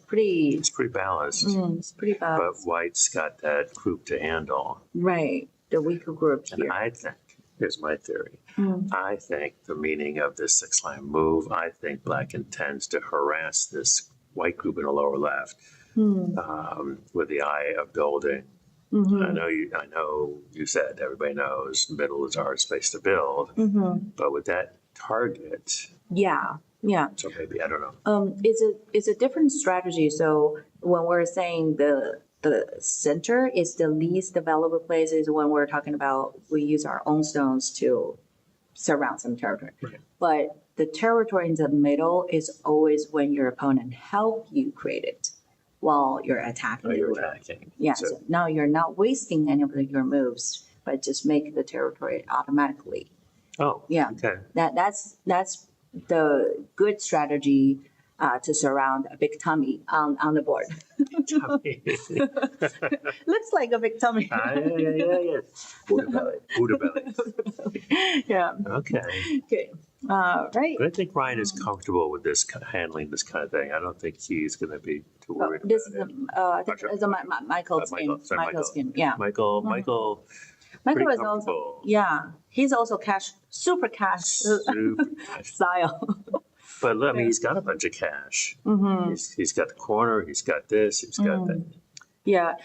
Speaker 2: pretty.
Speaker 1: It's pretty balanced.
Speaker 2: It's pretty
Speaker 1: But
Speaker 2: balanced.
Speaker 1: white's got that group to handle.
Speaker 2: Right, the weaker group
Speaker 1: And
Speaker 2: here.
Speaker 1: I think, here's my theory. I think the meaning of this 6-line move, I think black intends to harass this white group in the lower left with the eye of building. I know you said everybody knows middle is a hard space to build, but with that target,
Speaker 2: Yeah.
Speaker 1: so maybe I don't know.
Speaker 2: It's a different strategy. So when we're saying the center is the least developed place is when we're talking about we use our own stones to surround some territory.
Speaker 1: Right.
Speaker 2: But the territory in the middle is always when your opponent help you create it while you're attacking.
Speaker 1: You're
Speaker 2: the group.
Speaker 1: attacking.
Speaker 2: Yeah.
Speaker 1: So,
Speaker 2: So now you're not wasting any of your moves, but just make the territory automatically.
Speaker 1: oh,
Speaker 2: Yeah.
Speaker 1: okay.
Speaker 2: That's the good strategy to surround a big tummy on the board. Looks like a big tummy.
Speaker 1: Yeah. Buddha belly.
Speaker 2: Yeah.
Speaker 1: Okay.
Speaker 2: Okay. Right.
Speaker 1: But I think Ryan is comfortable with this handling this kind of thing. I don't think he's going to be too
Speaker 2: Oh,
Speaker 1: worried
Speaker 2: this is
Speaker 1: about it.
Speaker 2: I think it's Michael's
Speaker 1: Michael,
Speaker 2: game.
Speaker 1: sorry,
Speaker 2: Michael's game. Yeah.
Speaker 1: Michael,
Speaker 2: Mhm.
Speaker 1: Michael,
Speaker 2: Michael
Speaker 1: pretty
Speaker 2: is also
Speaker 1: comfortable.
Speaker 2: yeah. He's also super cash
Speaker 1: Super cash.
Speaker 2: style.
Speaker 1: But I mean,
Speaker 2: Yeah.
Speaker 1: he's got a bunch of cash.
Speaker 2: Mm-hmm.
Speaker 1: He's got the corner. He's got this. He's got that.
Speaker 2: Yeah,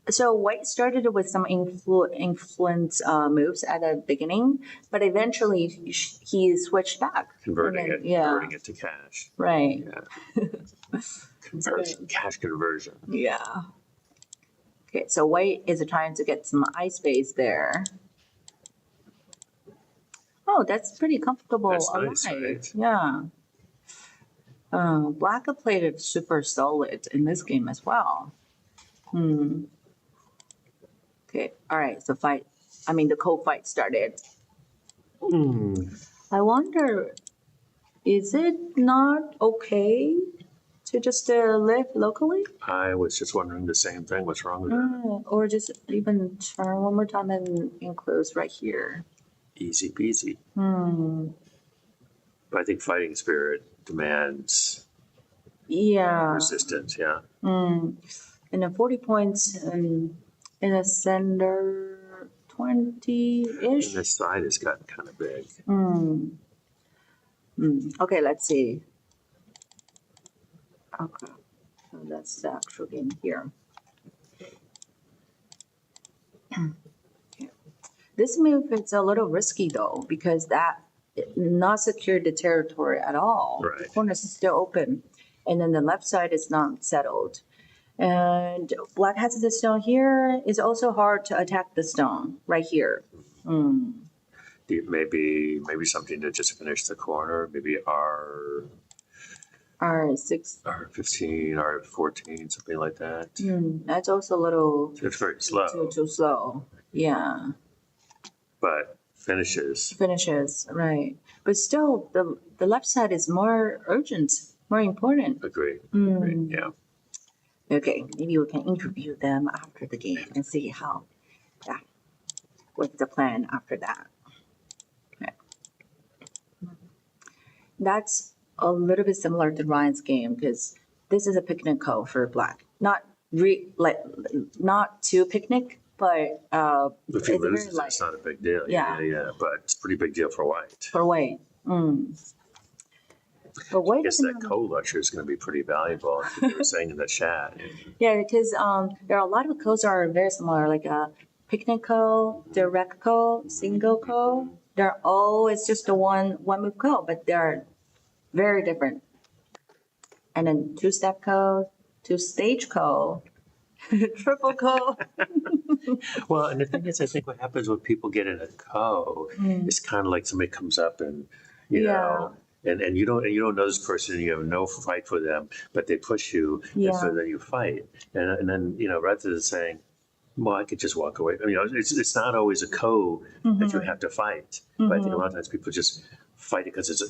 Speaker 2: so White started with some influence moves at the beginning, but eventually he switched back.
Speaker 1: Converting
Speaker 2: And then-
Speaker 1: converting it to cash.
Speaker 2: Right.
Speaker 1: Yeah. Conversion, cash conversion.
Speaker 2: Yeah. Okay, so White is trying to get some eye space there. Oh, that's pretty comfortable.
Speaker 1: That's nice,
Speaker 2: alive.
Speaker 1: right?
Speaker 2: Yeah. Black played it super solid in this game as well. Okay, all right, so the co-fight started. I wonder, is it not okay to just live locally?
Speaker 1: I was just wondering the same thing. What's wrong with that?
Speaker 2: Or just even turn one more time and enclose right here?
Speaker 1: Easy peasy.
Speaker 2: Hmm.
Speaker 1: But I think fighting spirit demands
Speaker 2: Yeah.
Speaker 1: resistance. Yeah.
Speaker 2: And then 40 points in the center, 20-ish.
Speaker 1: And this side has gotten kind of big.
Speaker 2: Okay, let's see. Okay, so that's the actual game here. This move is a little risky though, because that not secured the territory at all.
Speaker 1: Right.
Speaker 2: The corner is still open, and then the left side is not settled. And Black has the stone here. It's also hard to attack the stone right here.
Speaker 1: Maybe something to just finish the corner. Maybe
Speaker 2: R6.
Speaker 1: R15, R14, something like that.
Speaker 2: That's also a little
Speaker 1: It's very slow,
Speaker 2: too slow. Yeah.
Speaker 1: but finishes.
Speaker 2: Finishes, right. But still, the left side is more urgent, more important.
Speaker 1: Agreed. Yeah.
Speaker 2: Okay, maybe we can interview them after the game and see how, what's the plan after that. Okay. That's a little bit similar to Ryan's game because this is a picnic code for Black. Not too picnic, but
Speaker 1: If he
Speaker 2: it's very
Speaker 1: loses,
Speaker 2: light
Speaker 1: it's not a big deal.
Speaker 2: Yeah.
Speaker 1: But it's a pretty big deal for White.
Speaker 2: for White. But
Speaker 1: I
Speaker 2: White
Speaker 1: guess
Speaker 2: is
Speaker 1: that co-lecture is going to be pretty valuable. They were saying in the chat.
Speaker 2: Yeah, because there are a lot of codes are very similar, like picnic code, direct code, single code. They're always just the one move code, but they're very different. And then two-step code, two-stage code, triple code.
Speaker 1: Well, and the thing is, I think what happens when people get in a co is kind of like somebody comes up and, you know, and you don't know this person, and you have no fight for them, but they push you, and so then you fight, and then rather than saying, well, I could just walk away. It's not always a co that you have to fight, but I think a lot of times people just fight it because it's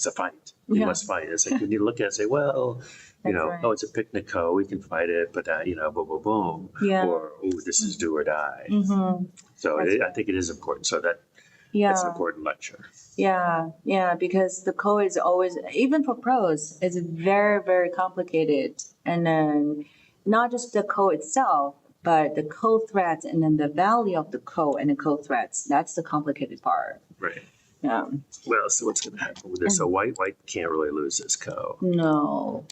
Speaker 1: a fight. You must fight. It's like you need to look at it and say, well,
Speaker 2: right.
Speaker 1: oh, it's a picnic co. We can fight it, but boom, boom, boom.
Speaker 2: Yeah.
Speaker 1: Or this is do or die. So I think it is important. So that's an important lecture.
Speaker 2: Yeah, because the code is always, even for pros, it's very, very complicated. And then not just the code itself, but the code threads and then the value of the code and the code threads. That's the complicated part.
Speaker 1: Right.
Speaker 2: Yeah.
Speaker 1: Well, so what's going to happen with this? So White can't really lose this co.
Speaker 2: No.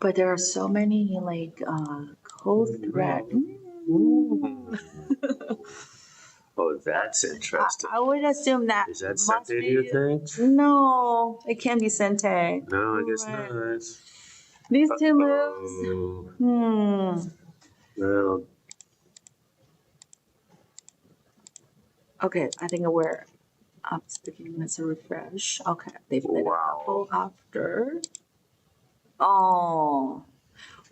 Speaker 2: But there are so many code thread.
Speaker 1: Oh, that's interesting.
Speaker 2: I would assume that.
Speaker 1: Is that
Speaker 2: must
Speaker 1: Sente, do
Speaker 2: be-
Speaker 1: you think?
Speaker 2: No, it can't be Sente.
Speaker 1: No, I guess
Speaker 2: Right.
Speaker 1: not.
Speaker 2: These two moves.
Speaker 1: Oh, well,
Speaker 2: Okay, I think we're up speaking. Let's refresh. Okay, they played
Speaker 1: Wow.
Speaker 2: a couple after. Oh,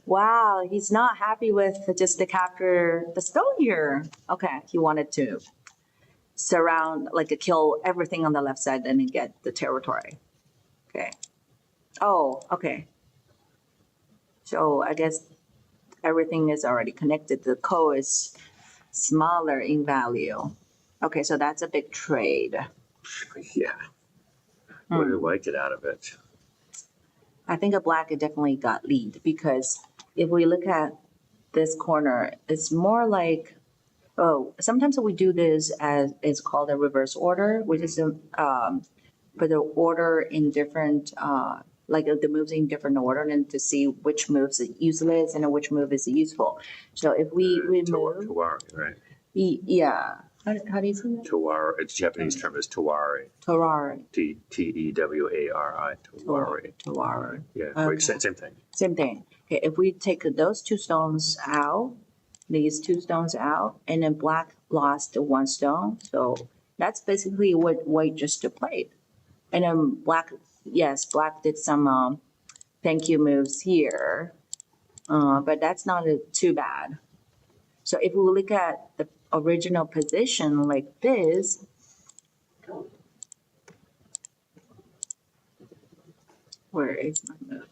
Speaker 2: wow. He's not happy with just the capture the stone here. Okay, he wanted to surround, kill everything on the left side and then get the territory. Okay. Oh, okay. So I guess everything is already connected. The code is smaller in value. Okay, so that's a big trade.
Speaker 1: Yeah. What did white get out of it?
Speaker 2: I think a black definitely got lead because if we look at this corner, it's more like, oh, sometimes we do this as it's called a reverse order, which is put the order in different, like the moves in different order and to see which moves is useless and which move is useful. So if we remove,
Speaker 1: Tawari, right?
Speaker 2: yeah, how do you say that?
Speaker 1: Tawari. Its Japanese term is tawari.
Speaker 2: Tawari.
Speaker 1: Tewari. Tawari.
Speaker 2: Tawari.
Speaker 1: Yeah,
Speaker 2: Okay.
Speaker 1: same thing.
Speaker 2: Same thing. Okay, if we take those two stones out, these two stones out, and then black lost one stone, so that's basically what white just played. And then black, yes, black did some thank you moves here, but that's not too bad. So if we look at the original position like this, where is my move?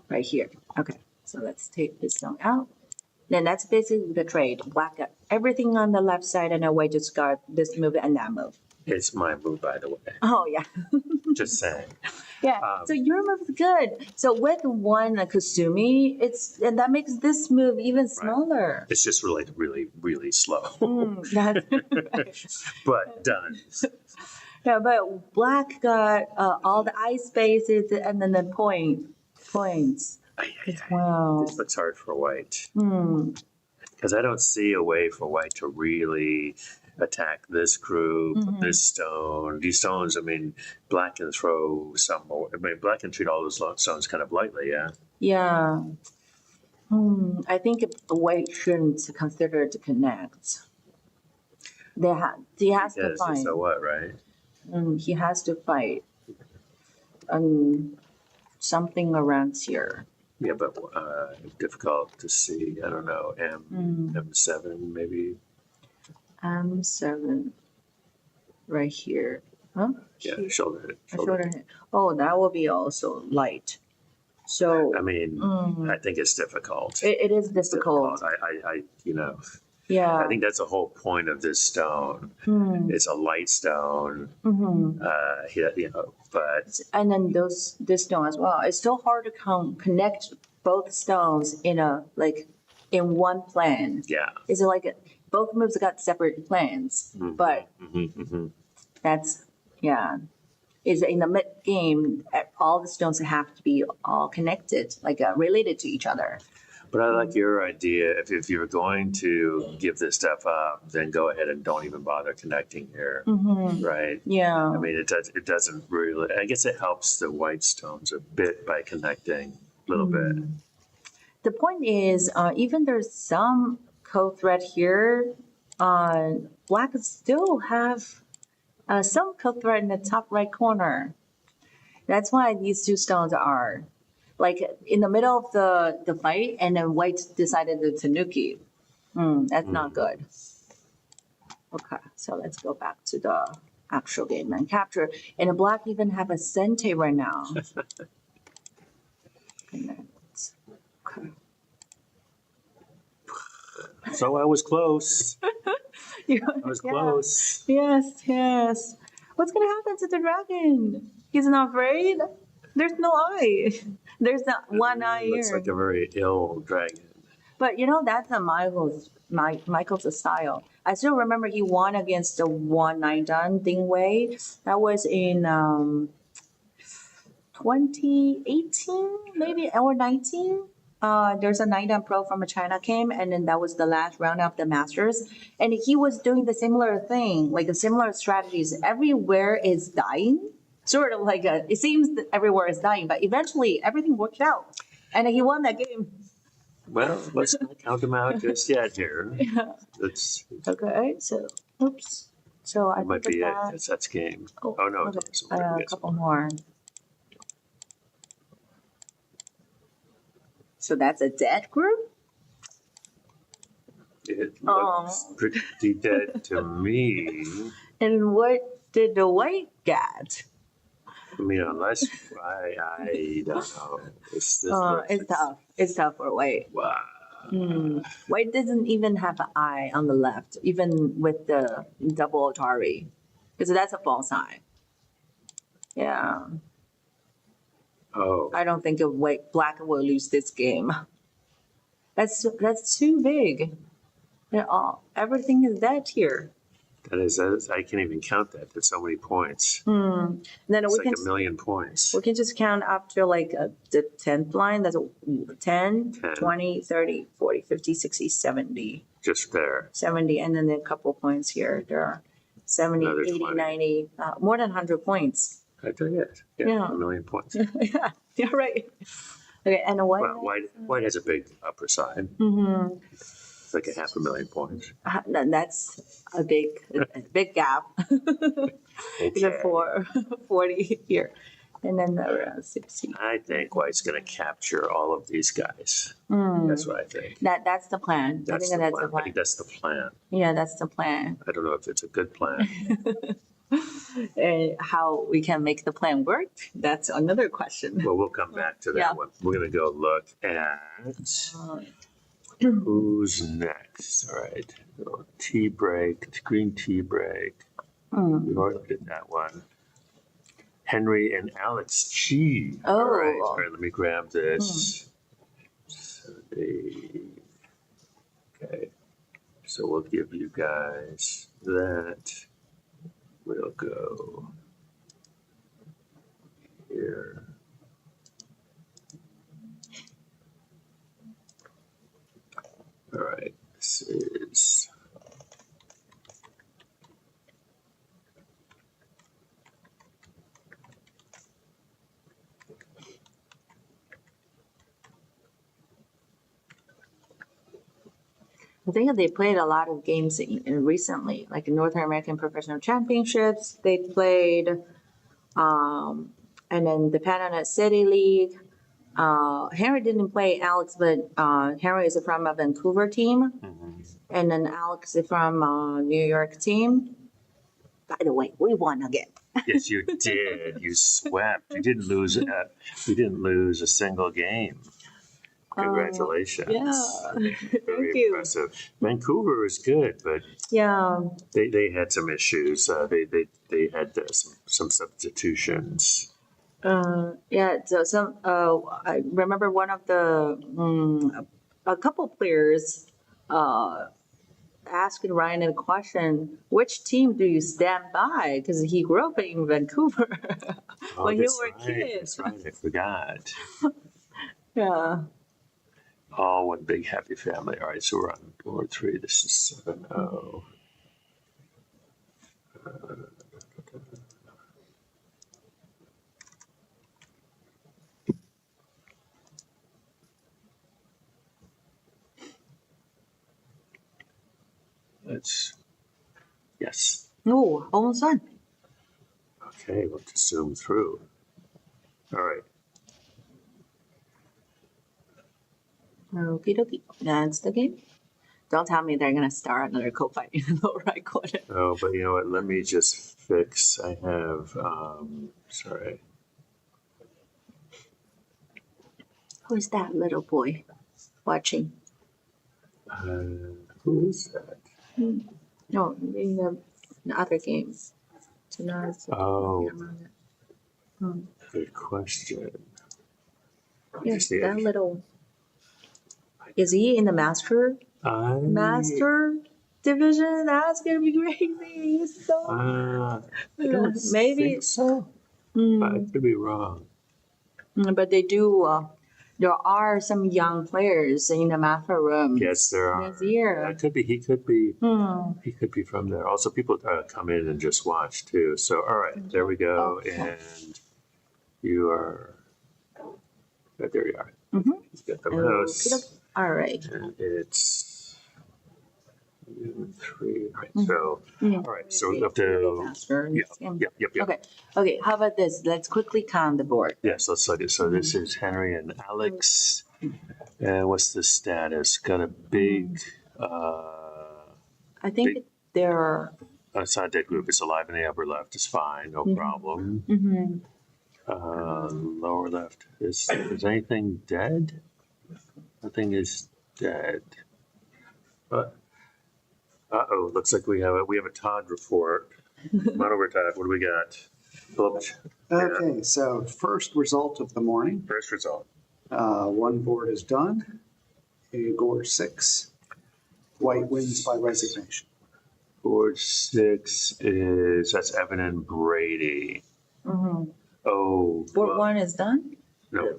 Speaker 2: Right here. Okay, so let's take this stone out. Then that's basically the trade. Black got everything on the left side, and then white just got this move and that move.
Speaker 1: It's my move, by the way.
Speaker 2: Oh yeah,
Speaker 1: Just saying.
Speaker 2: yeah. So your move is good. So with one Kasumi, and that makes this move even smaller.
Speaker 1: It's just really, really, really slow.
Speaker 2: That's
Speaker 1: But done.
Speaker 2: yeah, but black got all the eye spaces and then the points. Wow.
Speaker 1: This looks hard for white.
Speaker 2: Hmm.
Speaker 1: Because I don't see a way for white to really attack this group, this stone. These stones, I mean, black can throw some more. I mean, black can treat all those stones kind of lightly, yeah.
Speaker 2: Yeah. I think white shouldn't consider to connect. He has to
Speaker 1: Yes,
Speaker 2: fight.
Speaker 1: so what, right?
Speaker 2: He has to fight. Something around here.
Speaker 1: Yeah, but difficult to see. I don't know. M7 maybe.
Speaker 2: M7. Right here. Huh?
Speaker 1: Yeah,
Speaker 2: Here.
Speaker 1: shoulder hit.
Speaker 2: Shoulder hit. Oh, that will be also light. So
Speaker 1: I mean, I think it's difficult.
Speaker 2: it is difficult.
Speaker 1: I
Speaker 2: Yeah.
Speaker 1: I think that's the whole point of this stone. It's a light stone. But
Speaker 2: And then this stone as well. It's so hard to connect both stones in one plan.
Speaker 1: yeah.
Speaker 2: It's like both moves got separate plans, but that's is in the mid game. All the stones have to be all connected, related to each other.
Speaker 1: But I like your idea. If you're going to give this stuff up, then go ahead and don't even bother connecting here, right?
Speaker 2: Yeah.
Speaker 1: I mean, it doesn't really. I guess it helps the white stones a bit by connecting a little bit.
Speaker 2: The point is, even there's some code thread here, black still have some code thread in the top right corner. That's why these two stones are in the middle of the fight, and then white decided to tanuki. That's not good. Okay, so let's go back to the actual game and capture. And the black even have a sente right now. Okay.
Speaker 1: So I was close. I was
Speaker 2: Yeah.
Speaker 1: close.
Speaker 2: Yes. What's gonna happen to the dragon? He's not afraid? There's no eye. There's not one eye
Speaker 1: Looks
Speaker 2: here.
Speaker 1: like a very ill dragon.
Speaker 2: But that's a Michael's style. I still remember he won against the 1-9 Ding Wei. That was in 2018 maybe or 19. There's a 9-dan pro from China came, and then that was the last round of the Masters, and he was doing the similar thing, similar strategies. Everywhere is dying, sort of it seems that everywhere is dying, but eventually everything worked out, and he won that game.
Speaker 1: Well, let's not count them out just yet here. It's
Speaker 2: Okay, so oops. So I
Speaker 1: it might
Speaker 2: think
Speaker 1: be it.
Speaker 2: that.
Speaker 1: That's game.
Speaker 2: Oh,
Speaker 1: Oh no,
Speaker 2: okay.
Speaker 1: so maybe
Speaker 2: A
Speaker 1: it's-
Speaker 2: couple more. So that's a dead group?
Speaker 1: It looks pretty dead to me.
Speaker 2: And what did the white get?
Speaker 1: I mean, unless I don't know. It's
Speaker 2: It's tough. It's tough for white.
Speaker 1: Wow.
Speaker 2: White doesn't even have an eye on the left, even with the double Atari. because that's a false high. Yeah,
Speaker 1: Oh,
Speaker 2: I don't think black will lose this game. That's too big. Everything is dead here.
Speaker 1: that is, I can't even count that. There's so many points.
Speaker 2: Then
Speaker 1: It's
Speaker 2: we
Speaker 1: like
Speaker 2: can
Speaker 1: a million points.
Speaker 2: we can just count up to like the 10th line. That's 10,
Speaker 1: 10.
Speaker 2: 20, 30, 40, 50, 60, 70.
Speaker 1: Just there.
Speaker 2: 70, and then a couple points here. There are 70,
Speaker 1: Another
Speaker 2: 80,
Speaker 1: 20.
Speaker 2: 90, more than 100 points.
Speaker 1: I tell you it. Yeah,
Speaker 2: Yeah.
Speaker 1: a million points.
Speaker 2: Yeah, you're right. Okay, and a white.
Speaker 1: Well, white has a big upper side.
Speaker 2: Mm-hmm.
Speaker 1: It's like a 500,000 points.
Speaker 2: That's a big gap. It's a 40 here. And then around 60.
Speaker 1: I think white's going to capture all of these guys. That's what I think.
Speaker 2: That's the plan. I think that's the
Speaker 1: I
Speaker 2: plan.
Speaker 1: think that's the plan.
Speaker 2: Yeah, that's the plan.
Speaker 1: I don't know if it's a good plan.
Speaker 2: How we can make the plan work, that's another question.
Speaker 1: Well, we'll come back to that
Speaker 2: Yeah.
Speaker 1: one. We're going to go look at who's next. All right. Tea break, green tea break. We already looked at that one. Henry and Alex Chi.
Speaker 2: Oh.
Speaker 1: All right, let me grab this. Okay. So we'll give you guys that. We'll go here. All right, this is
Speaker 2: I think they played a lot of games recently, like North American Professional Championships. They played, and then the Panama City League. Henry didn't play Alex, but Henry is from a Vancouver team, and then Alex is from New York team. By the way, we won again.
Speaker 1: yes, you did. You swept. You didn't lose. You didn't lose a single game. Congratulations.
Speaker 2: Yeah,
Speaker 1: Very
Speaker 2: thank you.
Speaker 1: impressive. Vancouver is good, but
Speaker 2: Yeah,
Speaker 1: they had some issues. They had some substitutions.
Speaker 2: yeah. So I remember one of the a couple players asking Ryan a question: which team do you stand by? Because he grew up in Vancouver when you
Speaker 1: That's
Speaker 2: were a
Speaker 1: right.
Speaker 2: kid.
Speaker 1: That's right. I forgot.
Speaker 2: Yeah.
Speaker 1: All one big happy family. All right, so we're on board 3. This is 7-0. Yes.
Speaker 2: Oh, almost done.
Speaker 1: Okay, we'll just zoom through. All right.
Speaker 2: Okie dokie. That's the game. Don't tell me they're gonna start another co-fight in the lower right corner.
Speaker 1: Oh, but you know what? Let me just fix. I have, sorry.
Speaker 2: Who is that little boy watching?
Speaker 1: Who is that?
Speaker 2: No, in the other games. So now it's
Speaker 1: Oh, good question.
Speaker 2: yes, that little. Is he in the master division? That's gonna be crazy. So
Speaker 1: I don't
Speaker 2: maybe.
Speaker 1: think so. I could be wrong.
Speaker 2: But they do. There are some young players in the master room.
Speaker 1: Yes, there are.
Speaker 2: This year.
Speaker 1: That could be. He could be. He could be from there. Also, people come in and just watch too. So, all right, there we go.
Speaker 2: Okay.
Speaker 1: And you are. There you are. He's got the
Speaker 2: Okey-doke.
Speaker 1: mouse.
Speaker 2: All right.
Speaker 1: And it's 3. All right. So, all right. So we have to.
Speaker 2: Master.
Speaker 1: Yep.
Speaker 2: Okay. Okay. How about this? Let's quickly count the board.
Speaker 1: Yes, let's look at. So this is Henry and Alex. And what's the status? Got a big.
Speaker 2: I think
Speaker 1: Big-
Speaker 2: they're.
Speaker 1: Outside that group is alive in the upper left is fine, no problem. Lower left is anything dead? Nothing is dead. But looks like we have a Todd report. Come on over, Todd. What do we got? Pull up
Speaker 4: Okay, so first result of the morning.
Speaker 1: first result.
Speaker 4: One board is done. A board 6. White wins by resignation.
Speaker 1: Board 6 is, that's Evan and Brady.
Speaker 2: Mhm.
Speaker 1: Oh.
Speaker 2: Board
Speaker 1: well,
Speaker 2: 1 is done?
Speaker 1: No,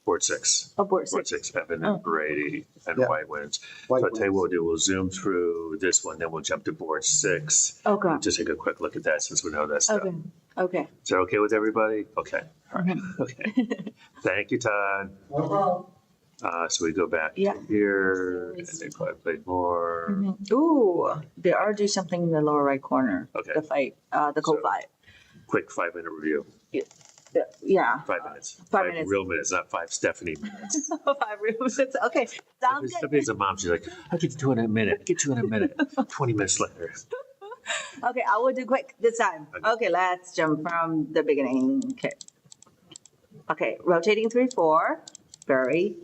Speaker 1: board 6.
Speaker 2: Oh, board
Speaker 1: Board
Speaker 2: 6.
Speaker 1: 6, Evan
Speaker 2: Oh.
Speaker 1: and Brady, and
Speaker 4: Yeah.
Speaker 1: White wins.
Speaker 4: White
Speaker 1: So I'll tell you
Speaker 4: wins.
Speaker 1: what we'll do. We'll zoom through this one, then we'll jump to board 6.
Speaker 2: Okay.
Speaker 1: We'll just take a quick look at that since we know that stuff.
Speaker 2: Okay. Okay.
Speaker 1: Is that okay with everybody? Okay. All right. Okay. Thank you, Todd. So we go back
Speaker 2: Yeah.
Speaker 1: to here, and then play more.
Speaker 2: Mhm. Ooh, they are doing something in the lower right corner.
Speaker 1: Okay.
Speaker 2: The fight, the
Speaker 1: So-
Speaker 2: co-fight.
Speaker 1: Quick 5-minute review.
Speaker 2: Yeah.
Speaker 1: 5 minutes.
Speaker 2: 5 minutes.
Speaker 1: Real minutes, not 5 Stephanie minutes.
Speaker 2: 5 minutes. Okay. Sounds good.
Speaker 1: Stephanie's a mom. She's like, I'll get you in a minute. Get you in a minute. 20 minutes later.
Speaker 2: Okay, I will do quick this time.
Speaker 1: Okay.
Speaker 2: Okay, let's jump from the beginning. Okay. Okay, rotating 3-4, very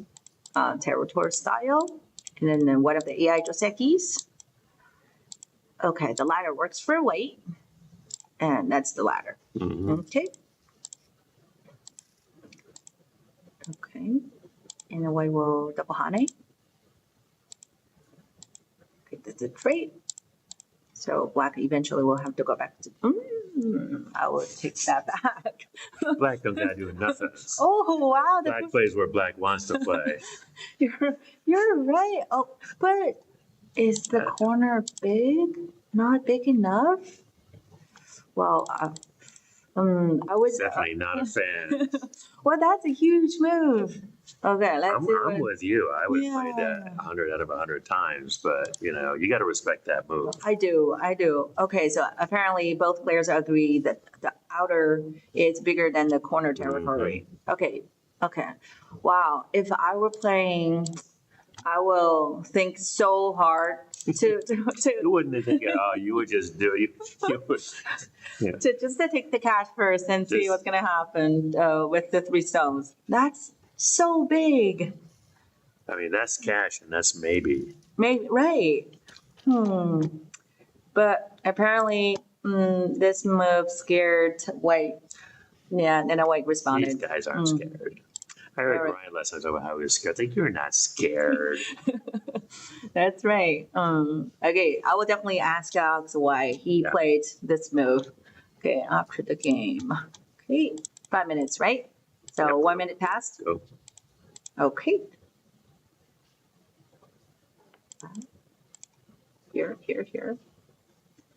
Speaker 2: territory style. And then one of the AI Josekis. Okay, the ladder works for weight. And that's the ladder.
Speaker 1: Mhm.
Speaker 2: Okay. Okay. And then we will double hane. Okay, that's a trait. So black eventually will have to go back to. I will take that back.
Speaker 1: Black don't gotta do nothing.
Speaker 2: Oh wow,
Speaker 1: Black plays where black wants to play.
Speaker 2: you're right. Oh, but is the corner big? Not big enough? Well, I was.
Speaker 1: Definitely not a fan.
Speaker 2: Well, that's a huge move. Okay, let's
Speaker 1: I'm,
Speaker 2: see.
Speaker 1: I'm with you. I would play
Speaker 2: Yeah.
Speaker 1: that 100 out of 100 times, but you know, you got to respect that move.
Speaker 2: I do. Okay, so apparently both players agree that the outer is bigger than the corner territory. Okay. Wow. If I were playing, I will think so hard to
Speaker 1: You wouldn't think it. Oh, you would just do it. You would.
Speaker 2: to take the cash first and see
Speaker 1: Just-
Speaker 2: what's gonna happen with the 3 stones. That's so big.
Speaker 1: I mean, that's cash, and that's maybe.
Speaker 2: Maybe right. But apparently, this move scared White. Yeah, and then White
Speaker 1: These
Speaker 2: responded.
Speaker 1: guys aren't scared. I heard
Speaker 2: Alright.
Speaker 1: Brian last night about how he was scared. I think you're not scared.
Speaker 2: That's right. Okay, I will definitely ask Alex why he
Speaker 1: Yeah.
Speaker 2: played this move. Okay, after the game. Okay, 5 minutes, right? So
Speaker 1: Yep.
Speaker 2: 1 minute passed.
Speaker 1: Go.
Speaker 2: Okay. Here.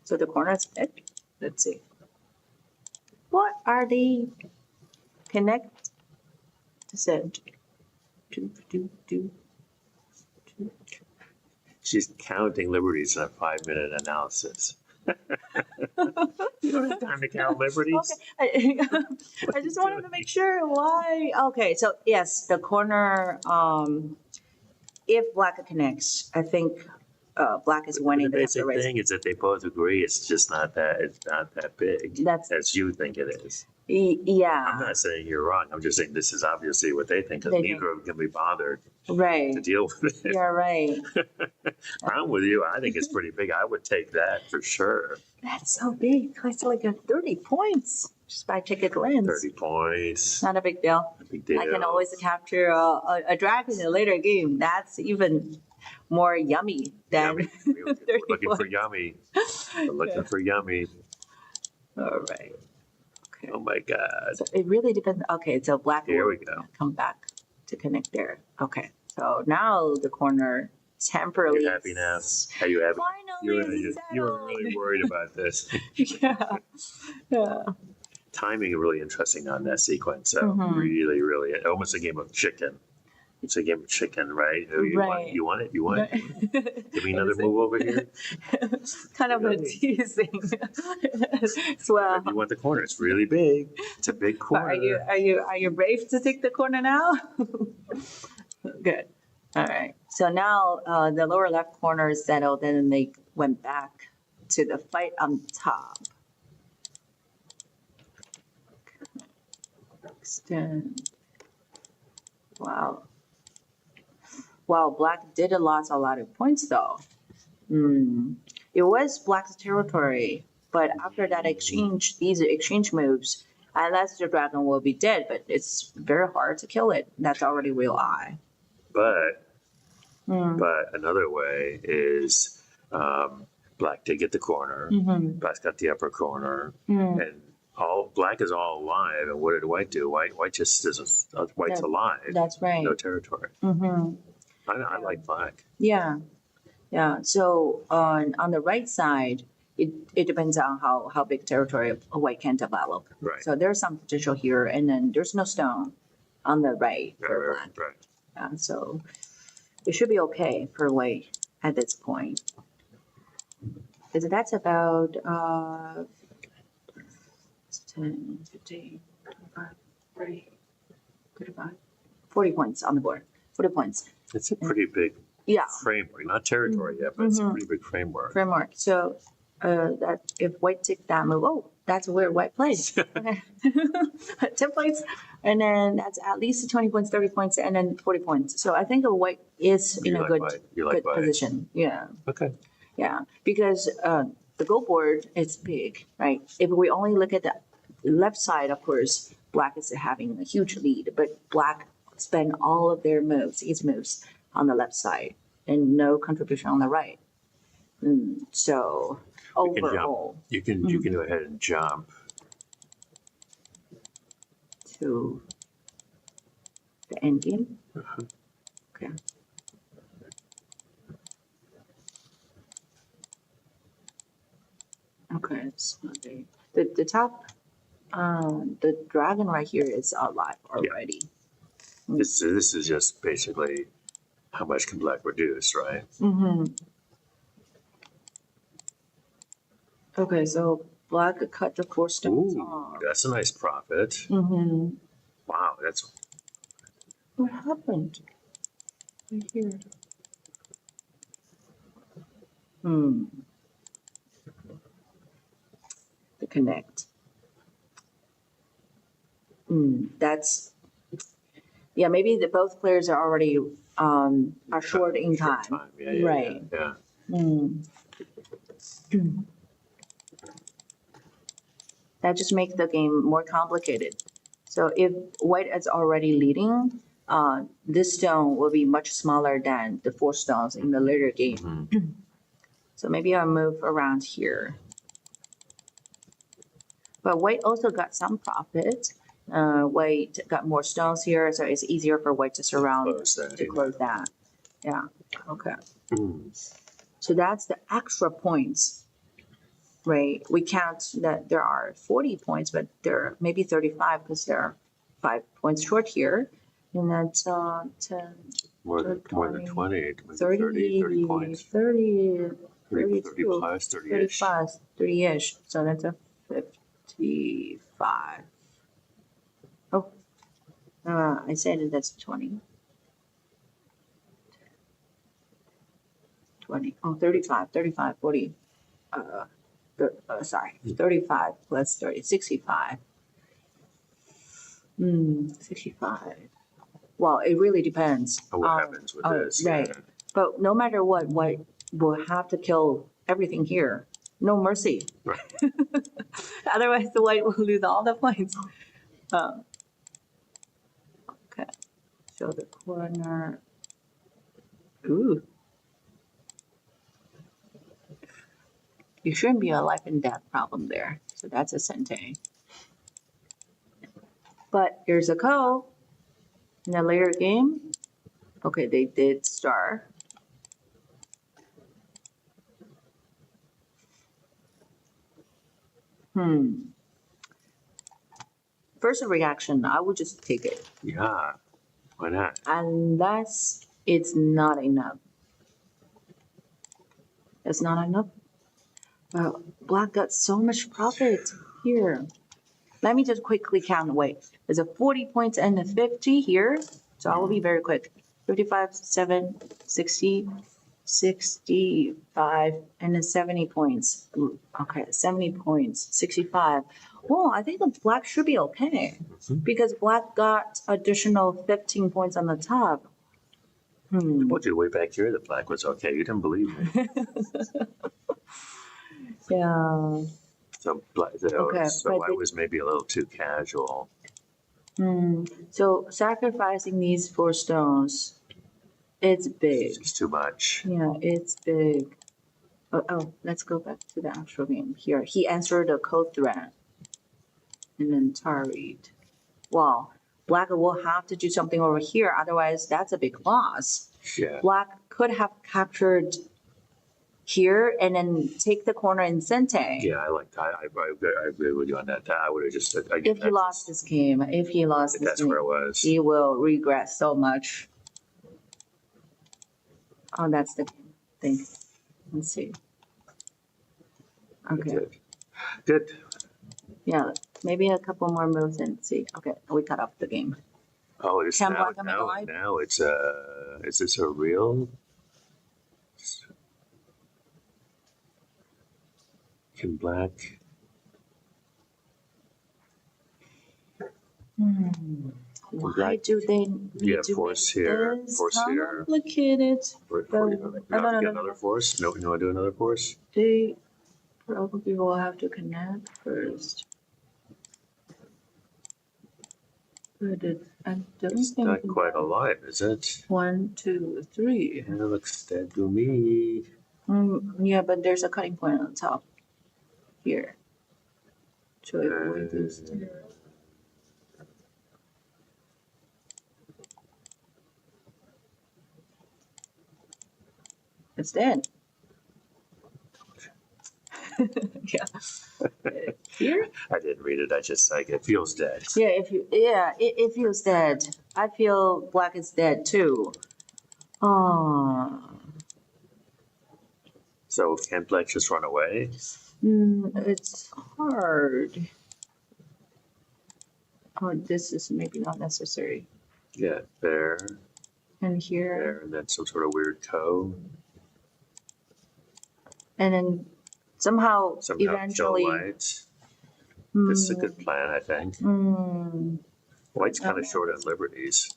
Speaker 2: So the corner is fit. Let's see. What are they connect? Said. Do.
Speaker 1: She's counting liberties in a 5-minute analysis. You don't have time to count liberties.
Speaker 2: Okay.
Speaker 1: What
Speaker 2: I
Speaker 1: are
Speaker 2: just
Speaker 1: you
Speaker 2: wanted to
Speaker 1: doing?
Speaker 2: make sure why. Okay, so yes, the corner. If black connects, I think black is winning
Speaker 1: The
Speaker 2: the
Speaker 1: basic
Speaker 2: race.
Speaker 1: thing is that they both agree it's just not that. It's not that big.
Speaker 2: That's
Speaker 1: As you think it is.
Speaker 2: yeah,
Speaker 1: I'm not saying you're wrong. I'm just saying this is obviously what they think. Because
Speaker 2: They
Speaker 1: neither of them can be bothered
Speaker 2: right.
Speaker 1: to deal with it.
Speaker 2: You're right.
Speaker 1: I'm with you. I think it's pretty big. I would take that for sure.
Speaker 2: That's so big. It's like a 30 points just by check a glance.
Speaker 1: 30 points.
Speaker 2: Not a big deal.
Speaker 1: Big deal.
Speaker 2: I can always capture a dragon in a later game. That's even more yummy than
Speaker 1: Yummy. We're
Speaker 2: 30
Speaker 1: looking for
Speaker 2: points.
Speaker 1: yummy. We're looking for yummy.
Speaker 2: All right. Okay.
Speaker 1: Oh my God.
Speaker 2: So it really depends. Okay, so black
Speaker 1: Here
Speaker 2: will
Speaker 1: we go.
Speaker 2: come back to connect there. Okay, so now the corner temporarily.
Speaker 1: You happy now? Are you happy?
Speaker 2: Finally,
Speaker 1: You were really worried about this.
Speaker 2: yeah.
Speaker 1: Timing is really interesting on that sequence. So
Speaker 2: Mhm.
Speaker 1: really, almost a game of chicken. It's a game of chicken, right? Oh, you want
Speaker 2: Right.
Speaker 1: it? You want it? You want it? Give me another move over here.
Speaker 2: kind of a
Speaker 1: Really?
Speaker 2: teasing as well.
Speaker 1: You want the corner? It's really big. It's a big
Speaker 2: But
Speaker 1: corner.
Speaker 2: are you brave to take the corner now? Good. All right. So now the lower left corner is settled, and then they went back to the fight on top. Extend. Wow. Wow, black did lose a lot of points though. It was black's territory, But after that exchange, these exchange moves, unless the dragon will be dead, but it's very hard to kill it. That's already real eye.
Speaker 1: But
Speaker 2: Mm.
Speaker 1: but another way is black did get the corner.
Speaker 2: Mm-hmm.
Speaker 1: Black's got the upper corner,
Speaker 2: Mm.
Speaker 1: and all black is all alive. And what did white do? White just is white's
Speaker 2: That-
Speaker 1: alive.
Speaker 2: That's right.
Speaker 1: No territory.
Speaker 2: Mm-hmm.
Speaker 1: I like black.
Speaker 2: Yeah, yeah. So on the right side, it depends on how big territory a white can develop.
Speaker 1: Right.
Speaker 2: So there's some potential here, and then there's no stone on the right for black.
Speaker 1: Right.
Speaker 2: Yeah, so it should be okay for white at this point. Because that's about 10, 15, 25, 30, 35, 40 points on the board. 40 points.
Speaker 1: It's a pretty big
Speaker 2: Yeah.
Speaker 1: framework, not territory yet, but it's a
Speaker 2: Mhm.
Speaker 1: pretty big framework.
Speaker 2: Framework. So that if white take that move, oh, that's where white plays. Okay. 10 points. And then that's at least 20 points, 30 points, and then 40 points. So I think a white is in
Speaker 1: You
Speaker 2: a
Speaker 1: like
Speaker 2: good,
Speaker 1: white. You like
Speaker 2: good
Speaker 1: white.
Speaker 2: position. Yeah.
Speaker 1: Okay.
Speaker 2: Yeah. Because the go board is big, right? If we only look at the left side, of course, black is having a huge lead, but black spend all of their moves, its moves on the left side and no contribution on the right. So
Speaker 1: We can jump.
Speaker 2: overall
Speaker 1: You can go ahead and jump.
Speaker 2: to the end game. Okay. Okay, so the top, the dragon right here is alive already.
Speaker 1: This is just basically how much can black reduce, right?
Speaker 2: Mm-hmm. Okay, so black cut the 4 stones
Speaker 1: Ooh,
Speaker 2: off.
Speaker 1: that's a nice profit.
Speaker 2: Mm-hmm.
Speaker 1: Wow, that's
Speaker 2: What happened? Right here. The connect. That's yeah. Maybe both players are already are short in
Speaker 1: short
Speaker 2: time.
Speaker 1: Yeah,
Speaker 2: Right.
Speaker 1: Yeah.
Speaker 2: That just makes the game more complicated. So if white is already leading, this stone will be much smaller than the 4 stones in the later game.
Speaker 1: Mhm.
Speaker 2: So maybe I'll move around here. But white also got some profit. White got more stones here, so it's easier for white to surround
Speaker 1: Close that,
Speaker 2: to
Speaker 1: yeah.
Speaker 2: close that. Yeah. Okay.
Speaker 1: Mm.
Speaker 2: So that's the extra points, right? We count that there are 40 points, but there are maybe 35 because there are 5 points short here. And that's 10,
Speaker 1: More than
Speaker 2: 20,
Speaker 1: 20,
Speaker 2: 30,
Speaker 1: 30 points.
Speaker 2: 30,
Speaker 1: 30
Speaker 2: 32,
Speaker 1: plus, 30-ish.
Speaker 2: 35, 30-ish. So that's a 55. Oh, I said that's 20. 20. Oh, 35, 35, 40. Sorry, 35 plus 30, 65. 65. Well, it really depends.
Speaker 1: On what happens with this.
Speaker 2: Right.
Speaker 1: Yeah.
Speaker 2: But no matter what, white will have to kill everything here. No mercy.
Speaker 1: Right.
Speaker 2: Otherwise, the white will lose all the points. Okay. So the corner. Ooh. You shouldn't be a life and death problem there. So that's a sente. But here's a ko. In a later game. Okay, they did star. First reaction, I would just take it.
Speaker 1: Yeah. Why not?
Speaker 2: Unless it's not enough. It's not enough. Well, black got so much profit here. Let me just quickly count. Wait, there's a 40 points and a 50 here. So I will be very quick. 55, 7, 60, 65, and then 70 points. Okay, 70 points, 65. Well, I think the black should be okay because black got additional 15 points on the top.
Speaker 1: I told you way back here that black was okay. You didn't believe me.
Speaker 2: Yeah.
Speaker 1: So,
Speaker 2: Okay,
Speaker 1: so
Speaker 2: but
Speaker 1: white was maybe a little too casual.
Speaker 2: So sacrificing these 4 stones, it's big.
Speaker 1: It's just too much.
Speaker 2: Yeah, it's big. Let's go back to the actual game here. He answered a code threat and then tarried. Wow, Black will have to do something over here, otherwise that's a big loss.
Speaker 1: Yeah.
Speaker 2: Black could have captured here and then take the corner in Sente.
Speaker 1: Yeah, I like that. I agree with you on that. I would have just said,
Speaker 2: If he lost this game,
Speaker 1: that's where it was.
Speaker 2: he will regret so much. Oh, that's the thing. Let's see. Okay.
Speaker 1: Good.
Speaker 2: Yeah, maybe a couple more moves and see. Okay, we cut off the game.
Speaker 1: Oh, it's
Speaker 2: Can
Speaker 1: now,
Speaker 2: Black come alive?
Speaker 1: now it's is this a real? Can Black?
Speaker 2: Why do they need
Speaker 1: Yeah,
Speaker 2: to
Speaker 1: force
Speaker 2: make
Speaker 1: here,
Speaker 2: this
Speaker 1: force here.
Speaker 2: complicated?
Speaker 1: You
Speaker 2: no, no.
Speaker 1: another force? No, you want to do another force?
Speaker 2: They probably will have to connect first. But I don't
Speaker 1: It's
Speaker 2: think
Speaker 1: not quite alive, is it?
Speaker 2: 1, 2, 3.
Speaker 1: Yeah, it looks dead to me.
Speaker 2: Yeah, but there's a cutting point on top here. So avoid this. It's dead. Yeah. Here?
Speaker 1: I didn't read it. I just like it feels dead.
Speaker 2: Yeah, it feels dead. I feel Black is dead too. Oh.
Speaker 1: So can Black just run away?
Speaker 2: It's hard. Oh, this is maybe not necessary.
Speaker 1: Yeah, there,
Speaker 2: And here,
Speaker 1: there, and then some sort of weird code.
Speaker 2: and then somehow
Speaker 1: Eventually.
Speaker 2: eventually.
Speaker 1: White. This is a good plan, I think. White's kind of short on liberties.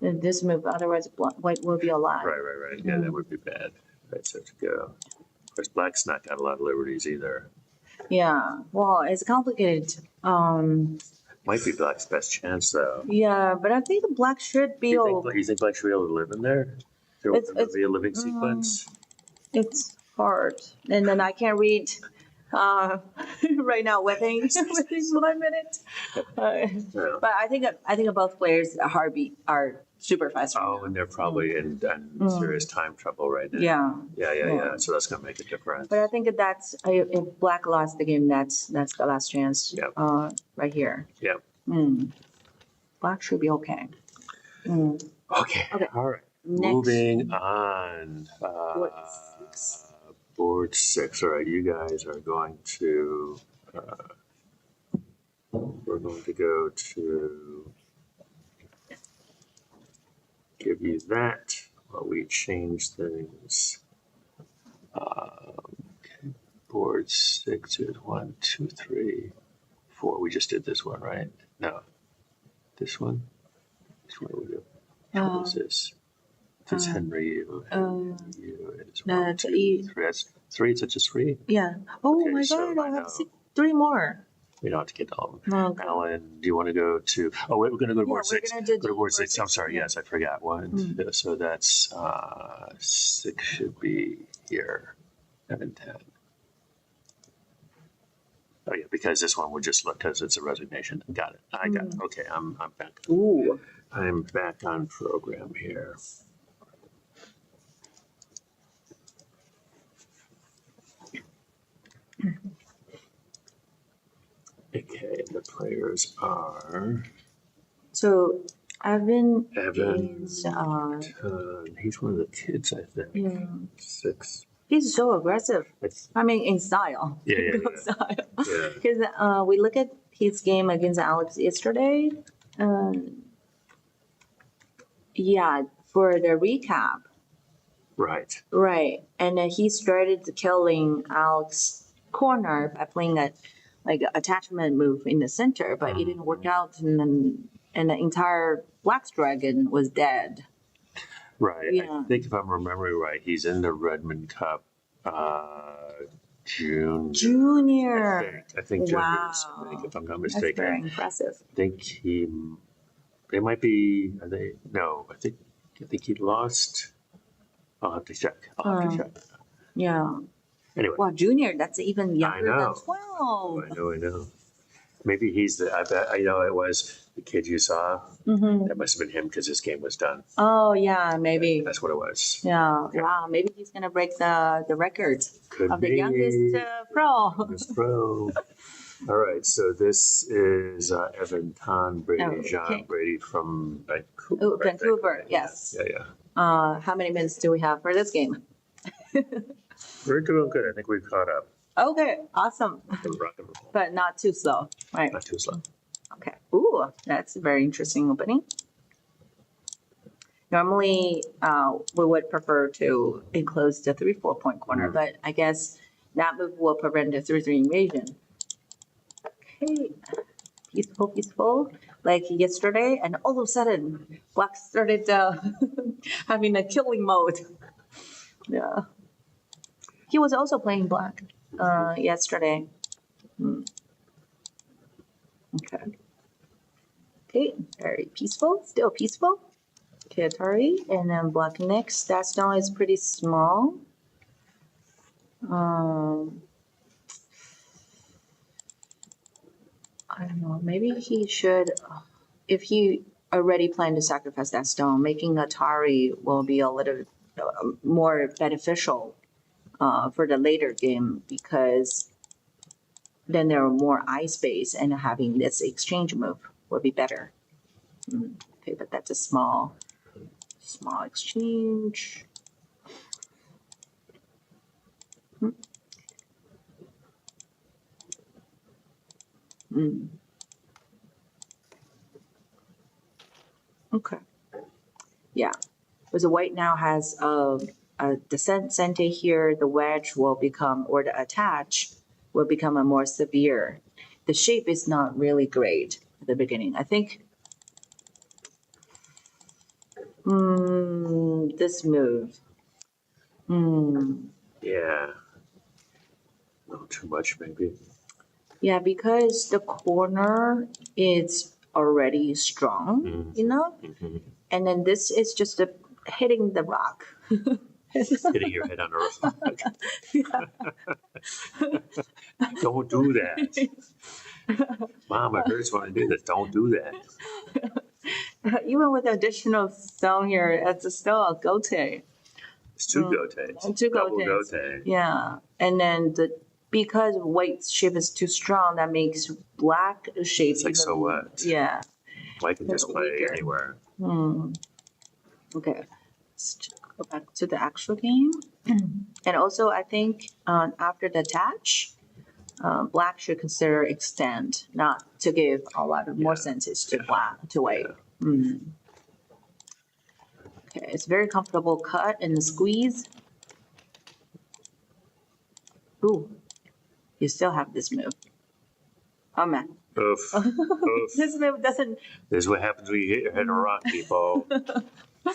Speaker 2: This move, otherwise White will be alive.
Speaker 1: Right. Yeah, that would be bad. Right, so to go. Of course, Black's not got a lot of liberties either.
Speaker 2: Yeah, well, it's complicated.
Speaker 1: Might be Black's best chance, though.
Speaker 2: Yeah, but I think Black should be.
Speaker 1: You think Black should be able to live in there?
Speaker 2: It's
Speaker 1: be a living sequence?
Speaker 2: It's hard, and then I can't read. Right now, within 1 minute.
Speaker 1: Yeah.
Speaker 2: But I think both players' heartbeat are super fast right now.
Speaker 1: And they're probably in serious time trouble right now.
Speaker 2: Yeah.
Speaker 1: Yeah. So that's gonna make a difference.
Speaker 2: But I think that's if Black lost the game, that's the last chance.
Speaker 1: Yep.
Speaker 2: Right here.
Speaker 1: Yep.
Speaker 2: Black should be okay.
Speaker 1: Okay. All right.
Speaker 2: Next.
Speaker 1: Moving on. Board 6. All right, you guys are going to. We're going to go to give you that while we change things. Okay. Board 6 is 1, 2, 3, 4. We just did this one, right? No. This one? This one we do. What is this? This Henry.
Speaker 2: That's
Speaker 1: 3. That's 3. It's just 3.
Speaker 2: Yeah. Oh
Speaker 1: Okay,
Speaker 2: my
Speaker 1: so
Speaker 2: God! I
Speaker 1: I
Speaker 2: have
Speaker 1: know.
Speaker 2: 3 more.
Speaker 1: We don't have to get all of them.
Speaker 2: Okay.
Speaker 1: Alan, do you want to go to? Oh, wait, we're going to go to board
Speaker 2: we're
Speaker 1: 6.
Speaker 2: gonna do
Speaker 1: Go to board 6. I'm
Speaker 2: 6,
Speaker 1: sorry.
Speaker 2: yeah.
Speaker 1: Yes, I forgot one. So that's 6 should be here. 7, 10. Oh yeah, because this one would just look because it's a resignation. Got it. I got it. Okay, I'm back.
Speaker 2: Ooh.
Speaker 1: I'm back on program here. Okay, the players are
Speaker 2: So Evan
Speaker 1: Evan.
Speaker 2: is
Speaker 1: He's one of the kids, I think.
Speaker 2: yeah.
Speaker 1: 6.
Speaker 2: He's so aggressive.
Speaker 1: It's,
Speaker 2: I mean, in style.
Speaker 1: Yeah.
Speaker 2: Style.
Speaker 1: Yeah.
Speaker 2: Because we look at his game against Alex yesterday. Yeah, for the recap.
Speaker 1: Right.
Speaker 2: Right. And then he started killing Alex corner by playing a attachment move in the center, but it didn't work out, and the entire Black Dragon was dead.
Speaker 1: Right.
Speaker 2: Yeah.
Speaker 1: I think if I'm remembering right, he's in the Redmond Cup Junior.
Speaker 2: Junior.
Speaker 1: I think junior,
Speaker 2: Wow.
Speaker 1: if I'm not
Speaker 2: That's
Speaker 1: mistaken.
Speaker 2: very impressive.
Speaker 1: I think they might be, are they, no, I think he lost. I'll have to check.
Speaker 2: Yeah.
Speaker 1: Anyway,
Speaker 2: Wow, junior, that's even younger than
Speaker 1: know.
Speaker 2: 12.
Speaker 1: I know. Maybe he's I bet, it was the kid you saw.
Speaker 2: Mm-hmm.
Speaker 1: That must have been him because his game was done.
Speaker 2: Oh, yeah, maybe.
Speaker 1: That's what it was.
Speaker 2: Yeah.
Speaker 1: Okay.
Speaker 2: Wow, maybe he's going to break the record
Speaker 1: Could
Speaker 2: of
Speaker 1: be.
Speaker 2: the youngest pro.
Speaker 1: Youngest pro. All right, so this is Evan Tan Brady,
Speaker 2: Okay.
Speaker 1: Jean Brady from Vancouver.
Speaker 2: Oh, Vancouver, yes.
Speaker 1: Yeah.
Speaker 2: How many minutes do we have for this game?
Speaker 1: We're doing good. I think we've caught up.
Speaker 2: Okay, awesome.
Speaker 1: We're rock and roll.
Speaker 2: But not too slow, right?
Speaker 1: Not too slow.
Speaker 2: Okay. Ooh, that's a very interesting opening. Normally, we would prefer to enclose the 3-4 point corner, but I guess that move will prevent the 3-3 invasion. Okay. Peaceful, like yesterday, and all of a sudden, Black started having a killing mode. Yeah. He was also playing Black yesterday. Okay, very peaceful, still peaceful. Okay, Atari, and then Black next. That stone is pretty small. I don't know, maybe he should, if he already planned to sacrifice that stone, making Atari will be a little more beneficial for the later game, because then there are more eye space, and having this exchange move would be better. Okay, but that's a small exchange. Okay. Yeah. Because the white now has a descent center here, the wedge will become, or the attach will become a more severe. The shape is not really great at the beginning. I think this move.
Speaker 1: Yeah. A little too much, maybe.
Speaker 2: Yeah, because the corner is already strong enough. And then this is just hitting the rock.
Speaker 1: Hitting your head on a rock. Don't do that. Mom, it hurts when I do this. Don't do that.
Speaker 2: Even with additional stone here, it's still a gote.
Speaker 1: It's two gotes.
Speaker 2: Two
Speaker 1: Double
Speaker 2: gotes.
Speaker 1: gote.
Speaker 2: Yeah, and then because white's shape is too strong, that makes black shape.
Speaker 1: It's like, so what?
Speaker 2: Yeah.
Speaker 1: White can just play
Speaker 2: weaker.
Speaker 1: anywhere.
Speaker 2: Okay, let's go back to the actual game. And also, I think after the attach, black should consider extend, not to give a lot of more senses to white. Okay, it's very comfortable cut and the squeeze. Ooh, you still have this move. Oh man.
Speaker 1: Oof.
Speaker 2: This move doesn't.
Speaker 1: This is what happens when you hit your head on a rock, people.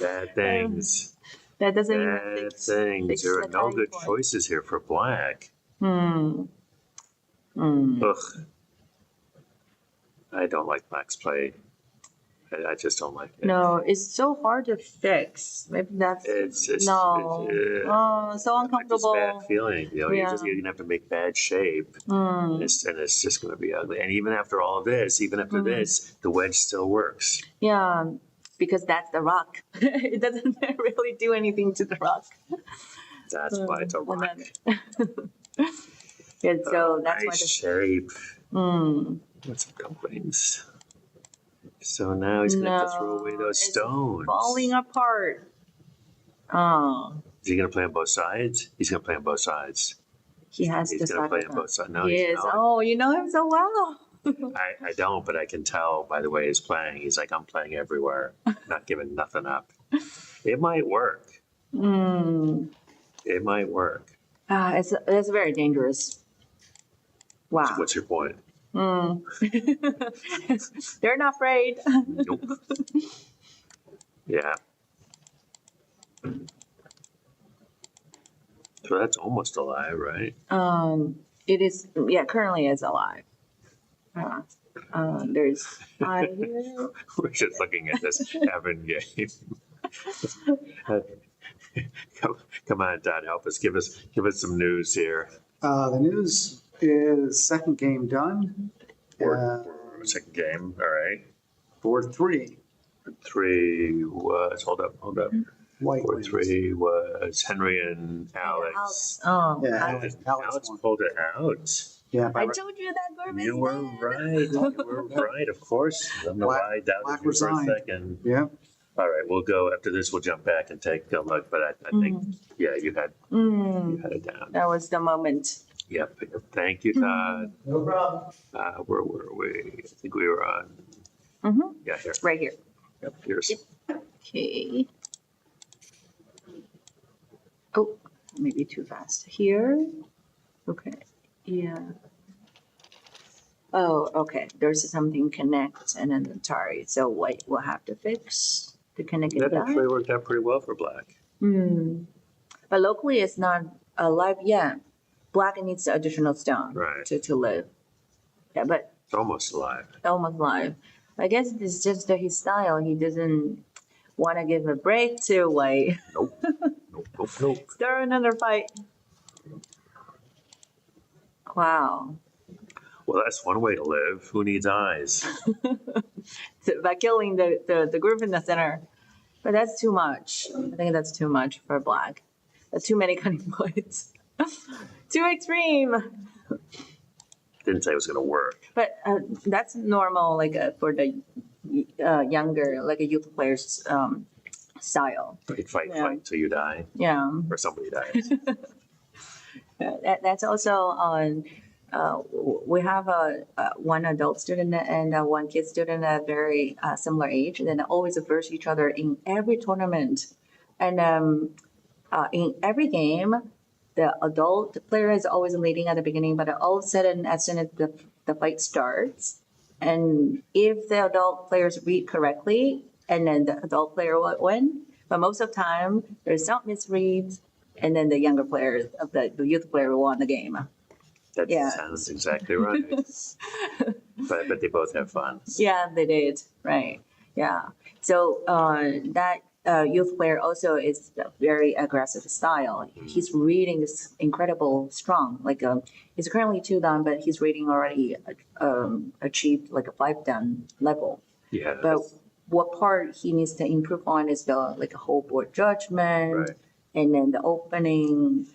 Speaker 1: Bad things.
Speaker 2: That doesn't
Speaker 1: Bad
Speaker 2: even
Speaker 1: things. There are no good choices here for black. Ugh. I don't like black's play. I just don't like it.
Speaker 2: No, it's so hard to fix. Maybe that's so uncomfortable.
Speaker 1: It's a bad feeling. You know,
Speaker 2: Yeah.
Speaker 1: you're gonna have to make bad shape, and it's just gonna be ugly. And even after all of this, even after this, the wedge still works.
Speaker 2: Yeah, because that's the rock. It doesn't really do anything to the rock.
Speaker 1: That's why it's a rock.
Speaker 2: Yeah, so that's why
Speaker 1: Nice
Speaker 2: the
Speaker 1: shape. What's some complaints? So now he's gonna have to throw away those stones.
Speaker 2: falling apart. Oh,
Speaker 1: Is he gonna play on both sides? He's gonna play on both sides.
Speaker 2: he has
Speaker 1: He's
Speaker 2: to
Speaker 1: gonna play on
Speaker 2: sacrifice.
Speaker 1: both sides. No,
Speaker 2: He
Speaker 1: he's
Speaker 2: is.
Speaker 1: not.
Speaker 2: Oh, you know him so well.
Speaker 1: I don't, but I can tell by the way he's playing. He's like, I'm playing everywhere, not giving nothing up. It might work. It might work.
Speaker 2: It's very dangerous. Wow.
Speaker 1: So what's your point?
Speaker 2: They're not afraid.
Speaker 1: Nope. Yeah. So that's almost alive, right?
Speaker 2: It is, yeah, currently is alive. There's five here.
Speaker 1: We're just looking at this Evan game. Come on, Todd, help us. Give us some news here.
Speaker 4: The news is second game done.
Speaker 1: Second game, all right.
Speaker 4: Board 3.
Speaker 1: 3 was hold up.
Speaker 4: White
Speaker 1: Board
Speaker 4: wins.
Speaker 1: 3 was Henry and Alex.
Speaker 2: Oh,
Speaker 4: Yeah,
Speaker 2: Alex.
Speaker 1: Alex
Speaker 4: won.
Speaker 1: pulled it out.
Speaker 4: Yeah,
Speaker 2: I told you that group is
Speaker 1: You were
Speaker 2: dead.
Speaker 1: right. You were right. Of course. I don't know
Speaker 4: Black-
Speaker 1: why I doubted
Speaker 4: Black
Speaker 1: you for a
Speaker 4: resigned.
Speaker 1: second.
Speaker 4: Yeah.
Speaker 1: All right, we'll go after this. We'll jump back and take a look. But I think, yeah, you had it down.
Speaker 2: That was the moment.
Speaker 1: Yep. Thank you, Todd.
Speaker 4: No problem.
Speaker 1: Where were we? I think we were on.
Speaker 2: Mm-hmm.
Speaker 1: Yeah, here.
Speaker 2: Right here.
Speaker 1: Yep, here's.
Speaker 2: Okay. Oh, maybe too fast. Here. Okay. Yeah. Oh, okay. There's something connect and then Atari. So white will have to fix to connect it
Speaker 1: That
Speaker 2: back.
Speaker 1: actually worked out pretty well for Black.
Speaker 2: But locally, it's not alive yet. Black needs the additional stone
Speaker 1: Right.
Speaker 2: to live. Yeah, but
Speaker 1: It's almost alive.
Speaker 2: almost live. I guess it's just his style. He doesn't want to give a break to white.
Speaker 1: Nope. Nope.
Speaker 2: Start another fight. Wow.
Speaker 1: Well, that's one way to live. Who needs eyes?
Speaker 2: By killing the group in the center. But that's too much. I think that's too much for Black. That's too many cutting points. Too extreme.
Speaker 1: Didn't say it was going to work.
Speaker 2: But that's normal, like for the younger, like a youth player's style.
Speaker 1: Fight till you die,
Speaker 2: Yeah.
Speaker 1: or somebody dies.
Speaker 2: That's also on. We have one adult student and one kid student at very similar age, and then always verse each other in every tournament, and in every game, the adult player is always leading at the beginning, but all of a sudden, as soon as the fight starts, and if the adult players read correctly, and then the adult player will win. But most of the time, there's some misreads, and then the younger player, the youth player, will win the game.
Speaker 1: That
Speaker 2: Yeah.
Speaker 1: sounds exactly right. but they both have fun.
Speaker 2: Yeah, they did. Right. Yeah. So that youth player also is a very aggressive style. His reading is incredible strong. Like he's currently 2 down, but his reading already achieved like a 5 down level.
Speaker 1: Yeah.
Speaker 2: But what part he needs to improve on is the like a whole board judgment,
Speaker 1: Right.
Speaker 2: and then the opening.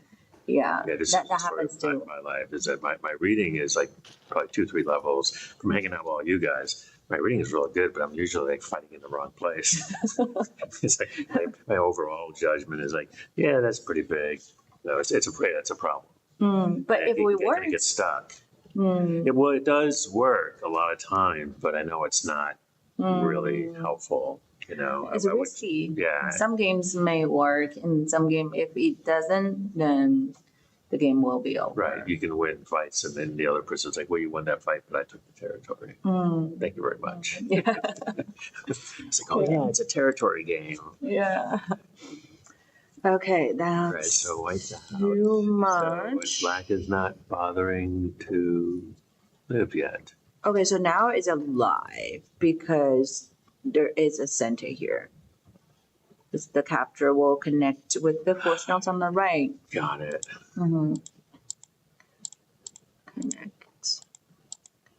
Speaker 2: Yeah,
Speaker 1: Yeah, this
Speaker 2: that
Speaker 1: is the story
Speaker 2: happens
Speaker 1: of
Speaker 2: too.
Speaker 1: my life. Is that my reading is like probably 2-3 levels from hanging out with all you guys. My reading is really good, but I'm usually like fighting in the wrong place. It's like my overall judgment is like, yeah, that's pretty big. No, it's a problem.
Speaker 2: But if we
Speaker 1: I
Speaker 2: work,
Speaker 1: get stuck. It does work a lot of times, but I know it's not really helpful. You know,
Speaker 2: it's
Speaker 1: I would-
Speaker 2: risky.
Speaker 1: yeah.
Speaker 2: Some games may work, and some game, if it doesn't, then the game will be over.
Speaker 1: Right, you can win fights, and then the other person's like, "Well, you won that fight, but I took the territory. Thank you very much."
Speaker 2: Yeah.
Speaker 1: It's like, "Oh yeah, it's a territory game."
Speaker 2: Yeah. Okay,
Speaker 1: Right,
Speaker 2: that's
Speaker 1: so white's out.
Speaker 2: too
Speaker 1: So
Speaker 2: much.
Speaker 1: black is not bothering to live yet.
Speaker 2: Okay, so now it's alive because there is a center here. The capture will connect with the 4 stones on the right.
Speaker 1: Got it.
Speaker 2: Connect.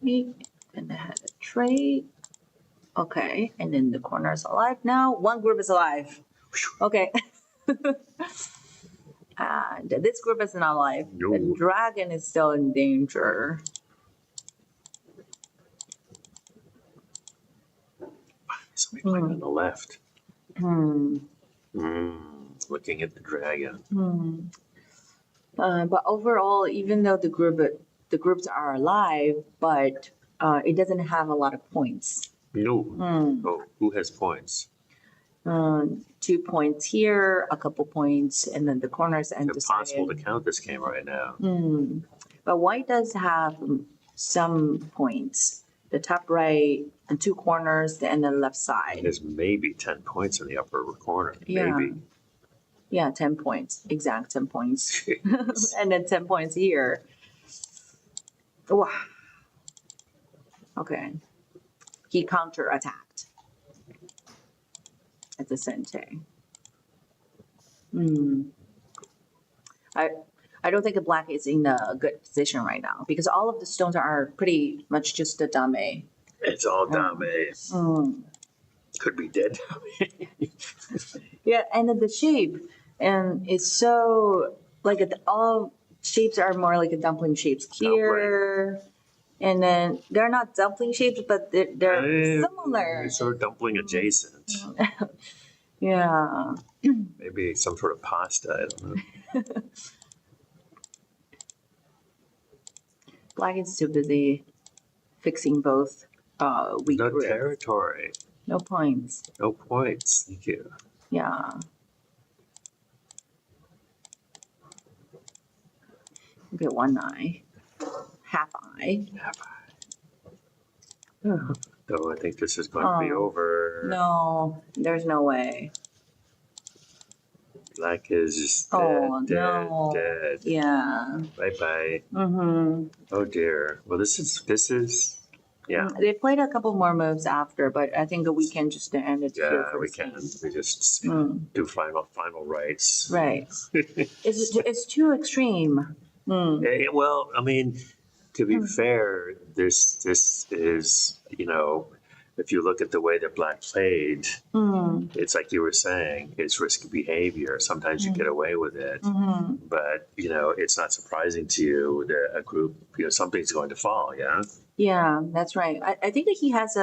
Speaker 2: Okay, and I had a trade. Okay, and then the corner is alive now. One group is alive. Okay. And this group is not alive.
Speaker 1: No.
Speaker 2: The dragon is still in danger.
Speaker 1: Somebody playing on the left. Looking at the dragon.
Speaker 2: But overall, even though the groups are alive, but it doesn't have a lot of points.
Speaker 1: No. Oh, who has points?
Speaker 2: 2 points here, a couple points, and then the corners and
Speaker 1: It's impossible to count this game right now.
Speaker 2: But white does have some points. The top right and 2 corners and the left side.
Speaker 1: There's maybe 10 points in the upper corner.
Speaker 2: Yeah.
Speaker 1: Maybe.
Speaker 2: Yeah, 10 points, exact 10 points. And then 10 points here. Wow. Okay. He counterattacked at the Sente. Hmm. I don't think the black is in a good position right now because all of the stones are pretty much just the dame.
Speaker 1: It's all dame.
Speaker 2: Mm.
Speaker 1: Could be dead.
Speaker 2: Yeah, and then the shape, and it's so like all shapes are more like a dumpling shapes here, and then they're not dumpling shapes, but they're similar.
Speaker 1: It's sort of dumpling adjacent.
Speaker 2: Yeah.
Speaker 1: Maybe some sort of pasta. I don't know.
Speaker 2: Black is too busy fixing both weak
Speaker 1: No
Speaker 2: ribs.
Speaker 1: territory.
Speaker 2: No points.
Speaker 1: No points. Thank you.
Speaker 2: Yeah. Okay, one eye, half eye.
Speaker 1: Though I think this is going to be
Speaker 2: Oh,
Speaker 1: over.
Speaker 2: No, there's no way.
Speaker 1: Black is just dead,
Speaker 2: Oh,
Speaker 1: dead,
Speaker 2: no.
Speaker 1: dead.
Speaker 2: Yeah.
Speaker 1: Bye bye.
Speaker 2: Mm-hmm.
Speaker 1: Oh dear. Well, this is. Yeah.
Speaker 2: They played a couple more moves after, but I think we can just end it here
Speaker 1: Yeah,
Speaker 2: for
Speaker 1: we
Speaker 2: this
Speaker 1: can.
Speaker 2: game.
Speaker 1: We just
Speaker 2: Mm.
Speaker 1: do final rights.
Speaker 2: Right. It's too extreme. Mm.
Speaker 1: Well, I mean, to be fair, this is, if you look at the way that Black played,
Speaker 2: Mm.
Speaker 1: it's like you were saying, it's risky behavior. Sometimes you get away with it,
Speaker 2: Mm-hmm.
Speaker 1: but it's not surprising to you that a group, something's going to fall. Yeah.
Speaker 2: Yeah, that's right. I think that he has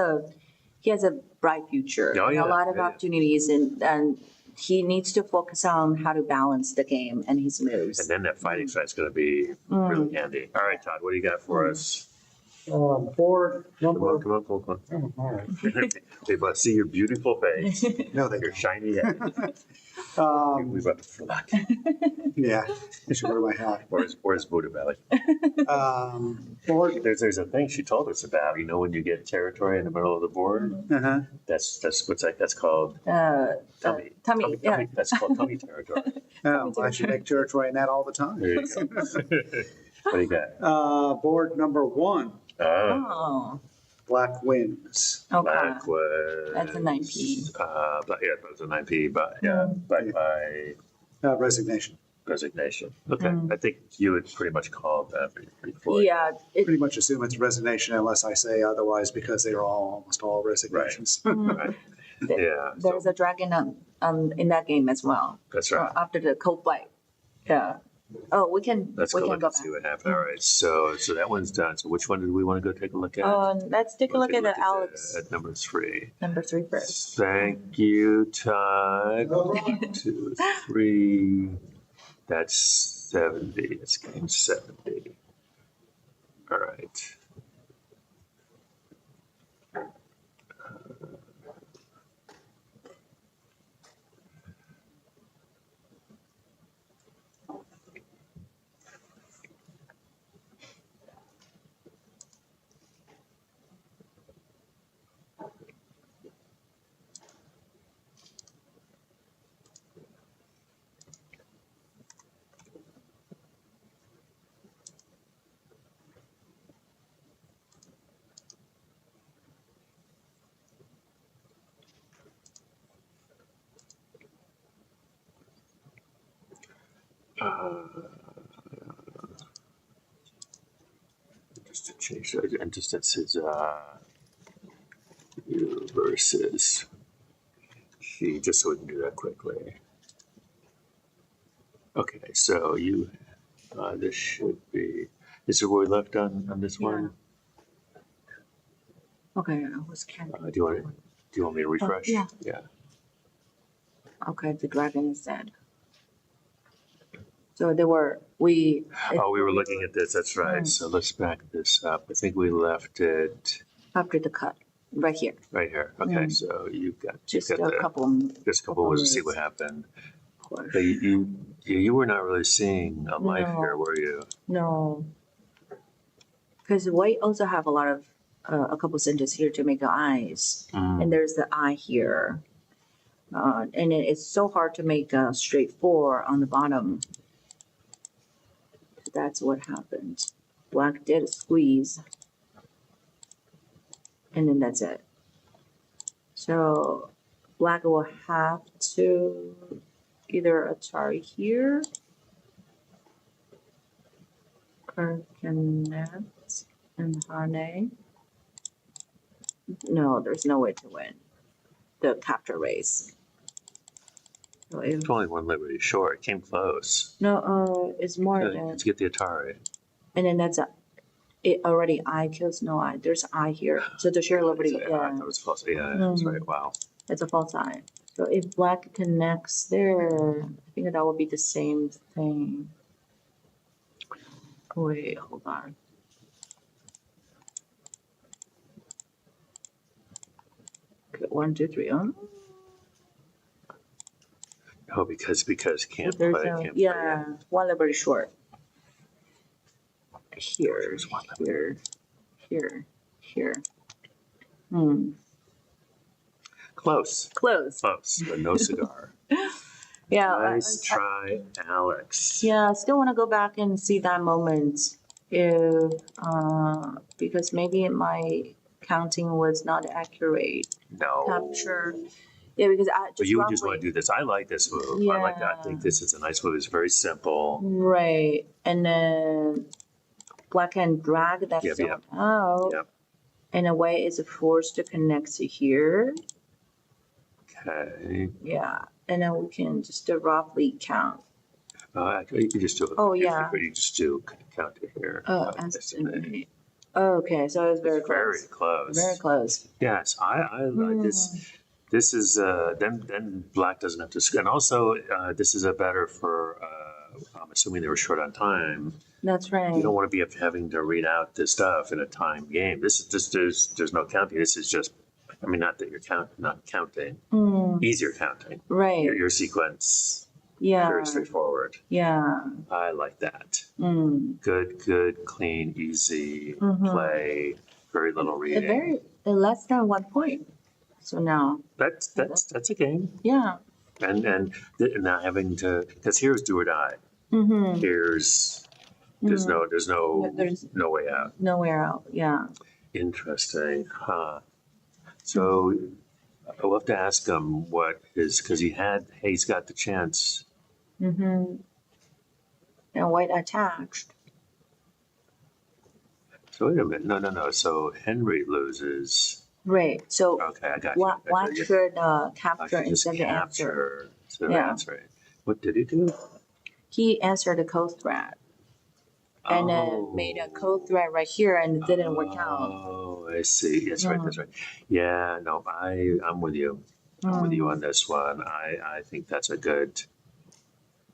Speaker 2: a bright future
Speaker 1: Oh,
Speaker 2: and
Speaker 1: yeah,
Speaker 2: a lot of
Speaker 1: yeah, yeah.
Speaker 2: opportunities, and he needs to focus on how to balance the game and his moves.
Speaker 1: And then that fighting side's going to be really handy. All right, Todd, what do you got for us?
Speaker 4: Board
Speaker 1: Come
Speaker 4: number.
Speaker 1: on.
Speaker 4: Oh, all right.
Speaker 1: They want to see your beautiful face,
Speaker 4: No, they
Speaker 1: your
Speaker 4: don't.
Speaker 1: shiny head. We've got the luck.
Speaker 4: Yeah, I should wear my hat.
Speaker 1: Where's Buddha Belly?
Speaker 4: Board.
Speaker 1: There's a thing she told us about. When you get territory in the middle of the board,
Speaker 4: Uh-huh.
Speaker 1: that's what's like. That's called tummy.
Speaker 2: Tummy, yeah.
Speaker 1: That's called tummy territory.
Speaker 4: Oh, I should make territory in that all the time.
Speaker 1: There you go. What do you got?
Speaker 4: Board number 1,
Speaker 2: Oh,
Speaker 4: Black wins.
Speaker 2: okay.
Speaker 1: Black was.
Speaker 2: That's a 9p.
Speaker 1: But yeah, that was a 9p. But yeah, by
Speaker 4: Resignation.
Speaker 1: resignation. Okay, I think you had pretty much called that before.
Speaker 2: Yeah,
Speaker 4: Pretty much assume it's resignation unless I say otherwise because they are almost all resignations.
Speaker 1: Right. Yeah.
Speaker 2: there's a dragon in that game as well.
Speaker 1: That's right.
Speaker 2: After the cold fight. Yeah. Oh, we can
Speaker 1: Let's
Speaker 2: we
Speaker 1: go
Speaker 2: can
Speaker 1: look
Speaker 2: go
Speaker 1: and see
Speaker 2: back.
Speaker 1: what happened. All right. So that one's done. So which one did we want to go take a look at?
Speaker 2: Let's take a look at Alex
Speaker 1: at number 3.
Speaker 2: number 3 first.
Speaker 1: Thank you, Todd. 1, 2, 3. That's 70. It's game 70. All right. Just to change that, and just that says you versus she, just so we can do that quickly. Okay, so you, this should be. Is it where we left on this one?
Speaker 2: Okay, I was counting.
Speaker 1: Do you want me to refresh?
Speaker 2: yeah.
Speaker 1: Yeah.
Speaker 2: Okay, the dragon is dead. So we
Speaker 1: We were looking at this. That's right. So let's back this up. I think we left it
Speaker 2: after the cut right here.
Speaker 1: right here. Okay, so you've got
Speaker 2: Just
Speaker 1: you've got
Speaker 2: a couple.
Speaker 1: just a couple ways to see what happened. But you were not really seeing a life
Speaker 2: No.
Speaker 1: here, were you?
Speaker 2: No, because white also have a lot of a couple centers here to make the eyes, and there's the eye here. And it's so hard to make a straight 4 on the bottom. That's what happened. Black did squeeze. And then that's it. So black will have to either Atari here or connect and Hane. No, there's no way to win the capture race. So if,
Speaker 1: It's only one liberty short. It came close.
Speaker 2: no, it's more than,
Speaker 1: Let's get the Atari.
Speaker 2: and then that's it already I kills no I. There's I here. So the share liberty,
Speaker 1: I
Speaker 2: yeah,
Speaker 1: thought it was false. Yeah, that's right. Wow.
Speaker 2: it's a false I. So if black connects there, I think that would be the same thing. Wait, hold on. Okay, 1, 2, 3.
Speaker 1: Oh, because can't
Speaker 2: There's
Speaker 1: play.
Speaker 2: no,
Speaker 1: Can't
Speaker 2: yeah, one liberty short. Here,
Speaker 1: There's one
Speaker 2: here, here, here. Hmm.
Speaker 1: Close.
Speaker 2: Close.
Speaker 1: Close, but no cigar.
Speaker 2: Yeah.
Speaker 1: Nice try, Alex.
Speaker 2: Yeah, I still want to go back and see that moment if because maybe my counting was not accurate.
Speaker 1: No.
Speaker 2: Capture. Yeah, because I just
Speaker 1: But you
Speaker 2: roughly,
Speaker 1: just want to do this. I like this move. I like that. I think this is a nice move. It's very simple.
Speaker 2: right, and then black can drag that
Speaker 1: Yep,
Speaker 2: stone
Speaker 1: yep.
Speaker 2: out.
Speaker 1: Yep.
Speaker 2: In a way, it's forced to connect to here.
Speaker 1: Okay.
Speaker 2: Yeah, and then we can just roughly count.
Speaker 1: Actually, you can just do it.
Speaker 2: Oh, yeah.
Speaker 1: You just do count it here.
Speaker 2: Estimate. Okay, so it's very
Speaker 1: Very
Speaker 2: close.
Speaker 1: close.
Speaker 2: Very close.
Speaker 1: Yes, I like this. This is then black doesn't have to, and also this is a better for. I'm assuming they were short on time.
Speaker 2: That's right.
Speaker 1: You don't want to be having to read out this stuff in a time game. This is just there's no counting. This is just. I mean, not that you're not counting. Easier counting.
Speaker 2: Right.
Speaker 1: Your sequence.
Speaker 2: Yeah.
Speaker 1: Very straightforward.
Speaker 2: Yeah.
Speaker 1: I like that. Good, clean, easy play. Very little reading.
Speaker 2: Less than 1 point. So now.
Speaker 1: That's a game.
Speaker 2: Yeah.
Speaker 1: And not having to, because here's do or die. Here's there's no way out.
Speaker 2: Nowhere out. Yeah.
Speaker 1: Interesting, huh? So I'll have to ask him what his, because he's got the chance.
Speaker 2: And white attached.
Speaker 1: So wait a minute, no. So Henry loses.
Speaker 2: Right. So
Speaker 1: Okay, I got you.
Speaker 2: black should capture
Speaker 1: I can just
Speaker 2: instead of answer.
Speaker 1: capture. So
Speaker 2: Yeah.
Speaker 1: that's right. What did he do?
Speaker 2: He answered the code thread. And then made a code thread right here and it didn't work out.
Speaker 1: Oh, I see. That's right. That's right. Yeah, no, I'm with you. I'm with you on this one. I think that's a good,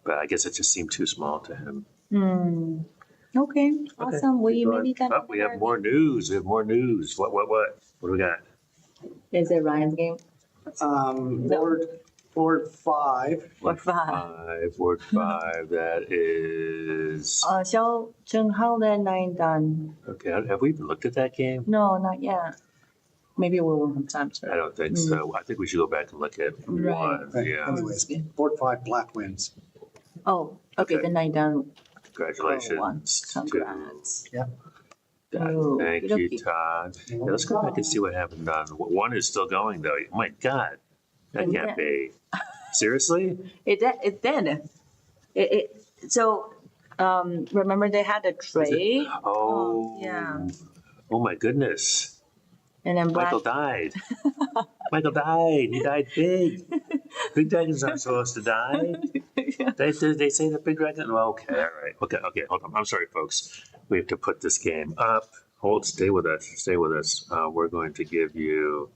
Speaker 1: but I guess it just seemed too small to him.
Speaker 2: Okay. Awesome. We maybe got.
Speaker 1: Oh, we have more news. We have more news. What do we got?
Speaker 2: Is it Ryan's game?
Speaker 4: Board 5.
Speaker 2: Or 5?
Speaker 1: Board 5. That is.
Speaker 2: Xiao Cheng-hao and 9 done.
Speaker 1: Okay, have we even looked at that game?
Speaker 2: No, not yet. Maybe we will have time to.
Speaker 1: I don't think so. I think we should go back and look at one.
Speaker 4: Right.
Speaker 1: Yeah.
Speaker 4: Anyways, board 5, black wins.
Speaker 2: Oh, okay.
Speaker 1: Okay.
Speaker 2: The 9 done.
Speaker 1: Congratulations.
Speaker 2: Congrats.
Speaker 4: Yeah.
Speaker 2: Oh,
Speaker 1: Thank you,
Speaker 2: okey-dokey.
Speaker 1: Todd. Yeah, let's go back and see what happened on. One is still going though. Oh my God, that can't be. Seriously?
Speaker 2: It did. So remember they had a tray.
Speaker 1: Oh.
Speaker 2: Yeah.
Speaker 1: Oh my goodness.
Speaker 2: And then black.
Speaker 1: Michael died. Michael died. He died big. Big dragons aren't supposed to die. They say that big dragon. Well, okay, all right. Okay. Hold on. I'm sorry, folks. We have to put this game up. Stay with us. Stay with us. We're going to give you.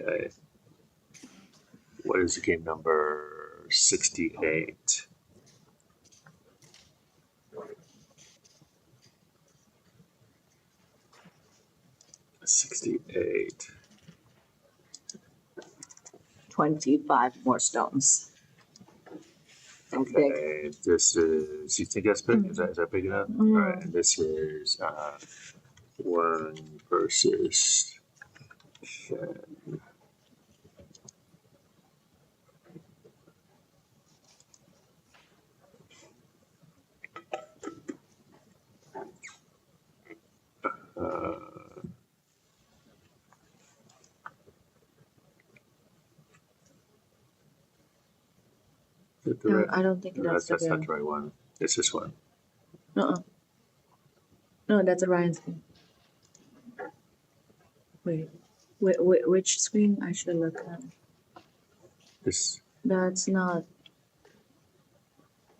Speaker 1: Okay. What is the game number 68? $68.
Speaker 2: 25 more stones. So big.
Speaker 1: Okay, this is, you think that's big? Is that big enough? All right, and this is 1 versus 10.
Speaker 2: No, I don't think
Speaker 1: No,
Speaker 2: that's the
Speaker 1: that's not
Speaker 2: bill.
Speaker 1: the right one. It's this one.
Speaker 2: Uh-uh. No, that's Orion's screen. Wait, which screen I should look at?
Speaker 1: This.
Speaker 2: That's not.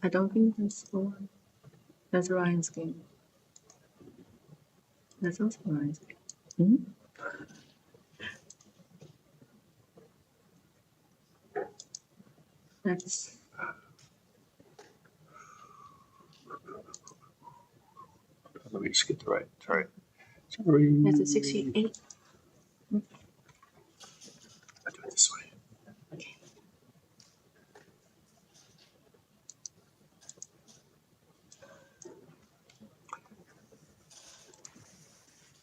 Speaker 2: I don't think that's the one. That's Orion's screen. That's also Orion's screen. Hmm? That's.
Speaker 1: Let me just get the right. Sorry.
Speaker 2: That's a 68.
Speaker 1: I'll do it this way.
Speaker 2: Okay.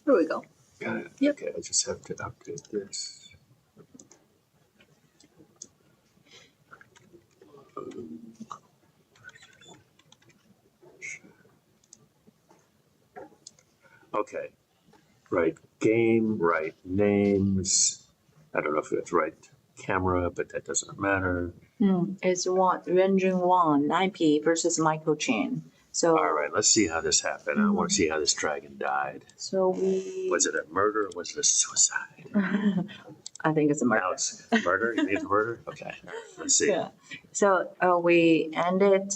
Speaker 2: Here we go.
Speaker 1: Got it.
Speaker 2: Yep.
Speaker 1: Okay, I just have to update this. Okay. Right game, right names. I don't know if it's right camera, but that doesn't matter.
Speaker 2: It's Renjun Wang, 9P versus Michael Chen. So,
Speaker 1: All right, let's see how this happened. I want to see how this dragon died.
Speaker 2: so we.
Speaker 1: Was it a murder or was it a suicide?
Speaker 2: I think it's a murder.
Speaker 1: Now it's murder? You think it's murder? Okay, all right, let's see.
Speaker 2: Yeah. So we ended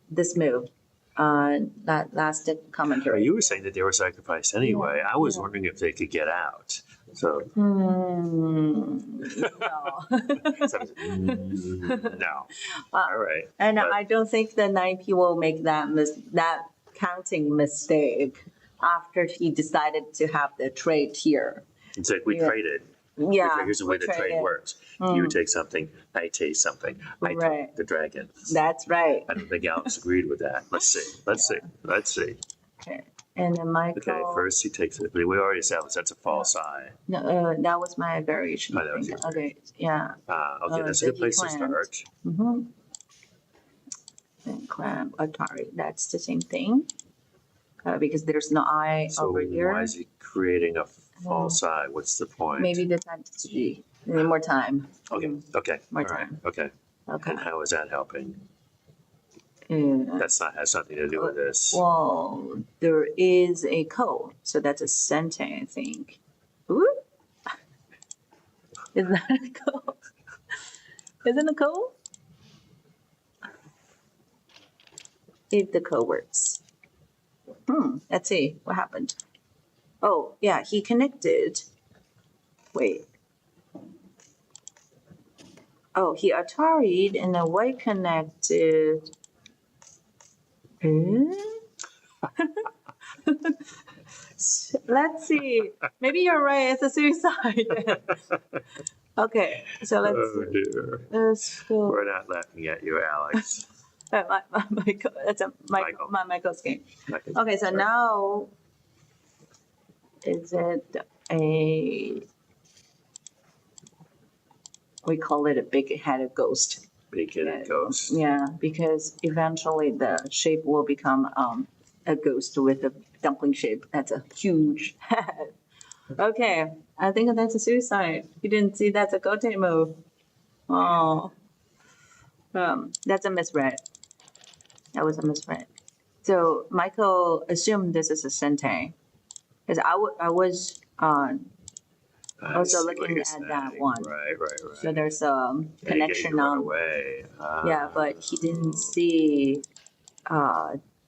Speaker 2: this move. That last commentary.
Speaker 1: You were saying that they were sacrificed anyway. I was
Speaker 2: yeah.
Speaker 1: wondering if they could get out. So,
Speaker 2: No.
Speaker 1: no. All right.
Speaker 2: And
Speaker 1: But-
Speaker 2: I don't think the 9P will make that counting mistake after he decided to have the trade here.
Speaker 1: It's like we
Speaker 2: Yeah.
Speaker 1: traded.
Speaker 2: Yeah.
Speaker 1: Here's the way
Speaker 2: we
Speaker 1: the trade
Speaker 2: traded.
Speaker 1: works. You take something, I take something. I
Speaker 2: Right.
Speaker 1: took the dragon.
Speaker 2: That's right.
Speaker 1: I don't think Alex agreed with that. Let's see. Let's see.
Speaker 2: Okay. And then Michael.
Speaker 1: Okay, first he takes it. We already established that's a false eye.
Speaker 2: No, that was my variation.
Speaker 1: Oh,
Speaker 2: I
Speaker 1: that was
Speaker 2: think.
Speaker 1: yours.
Speaker 2: Okay. Yeah.
Speaker 1: Okay, that's a
Speaker 2: so
Speaker 1: good
Speaker 2: he
Speaker 1: place to
Speaker 2: clamped.
Speaker 1: start.
Speaker 2: Mm-hmm. And clamp Atari. That's the same thing. Because there's no eye
Speaker 1: So
Speaker 2: over here.
Speaker 1: why is he creating a false eye? What's the point?
Speaker 2: Maybe the time to G. Need more time.
Speaker 1: Okay, okay,
Speaker 2: More
Speaker 1: all right,
Speaker 2: time.
Speaker 1: okay.
Speaker 2: Okay.
Speaker 1: And how is that helping?
Speaker 2: Has
Speaker 1: Nothing to do with this.
Speaker 2: Well, there is a code, so that's a sentence, I think. Ooh. Is that a code? Isn't it a code? If the code works. Let's see what happened. Oh, yeah, he connected. Wait. Oh, he Atari'd and the white connected. Let's see. Maybe you're right. It's a suicide. Okay, so
Speaker 1: Oh dear.
Speaker 2: let's go.
Speaker 1: We're not laughing at you, Alex.
Speaker 2: Michael, that's a
Speaker 1: Michael.
Speaker 2: Michael's game.
Speaker 1: Okay,
Speaker 2: Okay, so
Speaker 1: sorry.
Speaker 2: now is it a? We call it a big-headed ghost.
Speaker 1: Big-headed ghost.
Speaker 2: Yeah, because eventually the shape will become a ghost with a dumpling shape. That's a huge head. Okay, I think that's a suicide. You didn't see that's a Gote move. Oh, that's a misread. That was a misread. So Michael assumed this is a Sente, because I was
Speaker 1: I
Speaker 2: also
Speaker 1: see what
Speaker 2: looking
Speaker 1: you're
Speaker 2: at that
Speaker 1: saying.
Speaker 2: one.
Speaker 1: Right.
Speaker 2: So there's a
Speaker 1: They
Speaker 2: connection
Speaker 1: gave you right
Speaker 2: on.
Speaker 1: away.
Speaker 2: Yeah, but he didn't see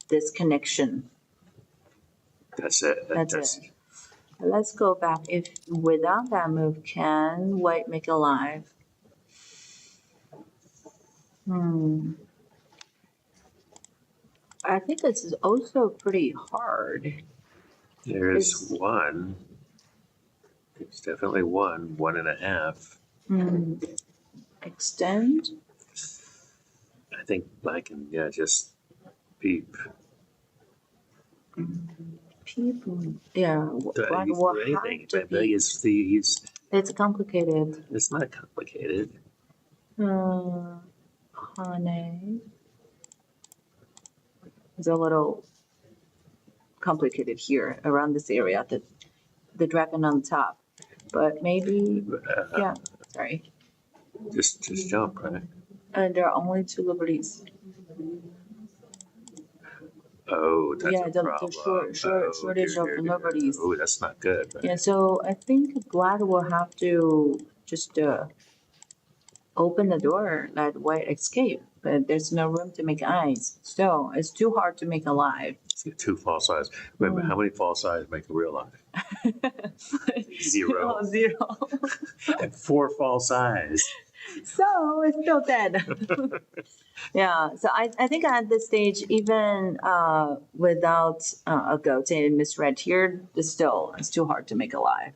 Speaker 2: this connection.
Speaker 1: That's it.
Speaker 2: That's it. Let's go back. If without that move, can white make alive? I think this is also pretty hard.
Speaker 1: There's one. It's definitely one and a half.
Speaker 2: Extend?
Speaker 1: I think I can, just beep.
Speaker 2: People. Yeah. What
Speaker 1: You
Speaker 2: will
Speaker 1: do
Speaker 2: have
Speaker 1: anything.
Speaker 2: to
Speaker 1: But
Speaker 2: be? It's complicated.
Speaker 1: it's not complicated.
Speaker 2: Honey. It's a little complicated here around this area. The dragon on top. But maybe, yeah, sorry.
Speaker 1: Just jump, right?
Speaker 2: And there are only 2 liberties.
Speaker 1: Oh, that's
Speaker 2: Yeah,
Speaker 1: a
Speaker 2: the
Speaker 1: problem.
Speaker 2: shortage of liberties.
Speaker 1: Oh, that's not good. Right?
Speaker 2: Yeah, so I think Black will have to just open the door, let White escape. But there's no room to make eyes. Still, it's too hard to make alive.
Speaker 1: 2 false eyes. Wait, but how many false eyes make a real eye? 0.
Speaker 2: Oh, 0.
Speaker 1: And 4 false eyes.
Speaker 2: So it's still dead. Yeah, so I think at this stage, even without a goat and misread here, it's too hard to make alive.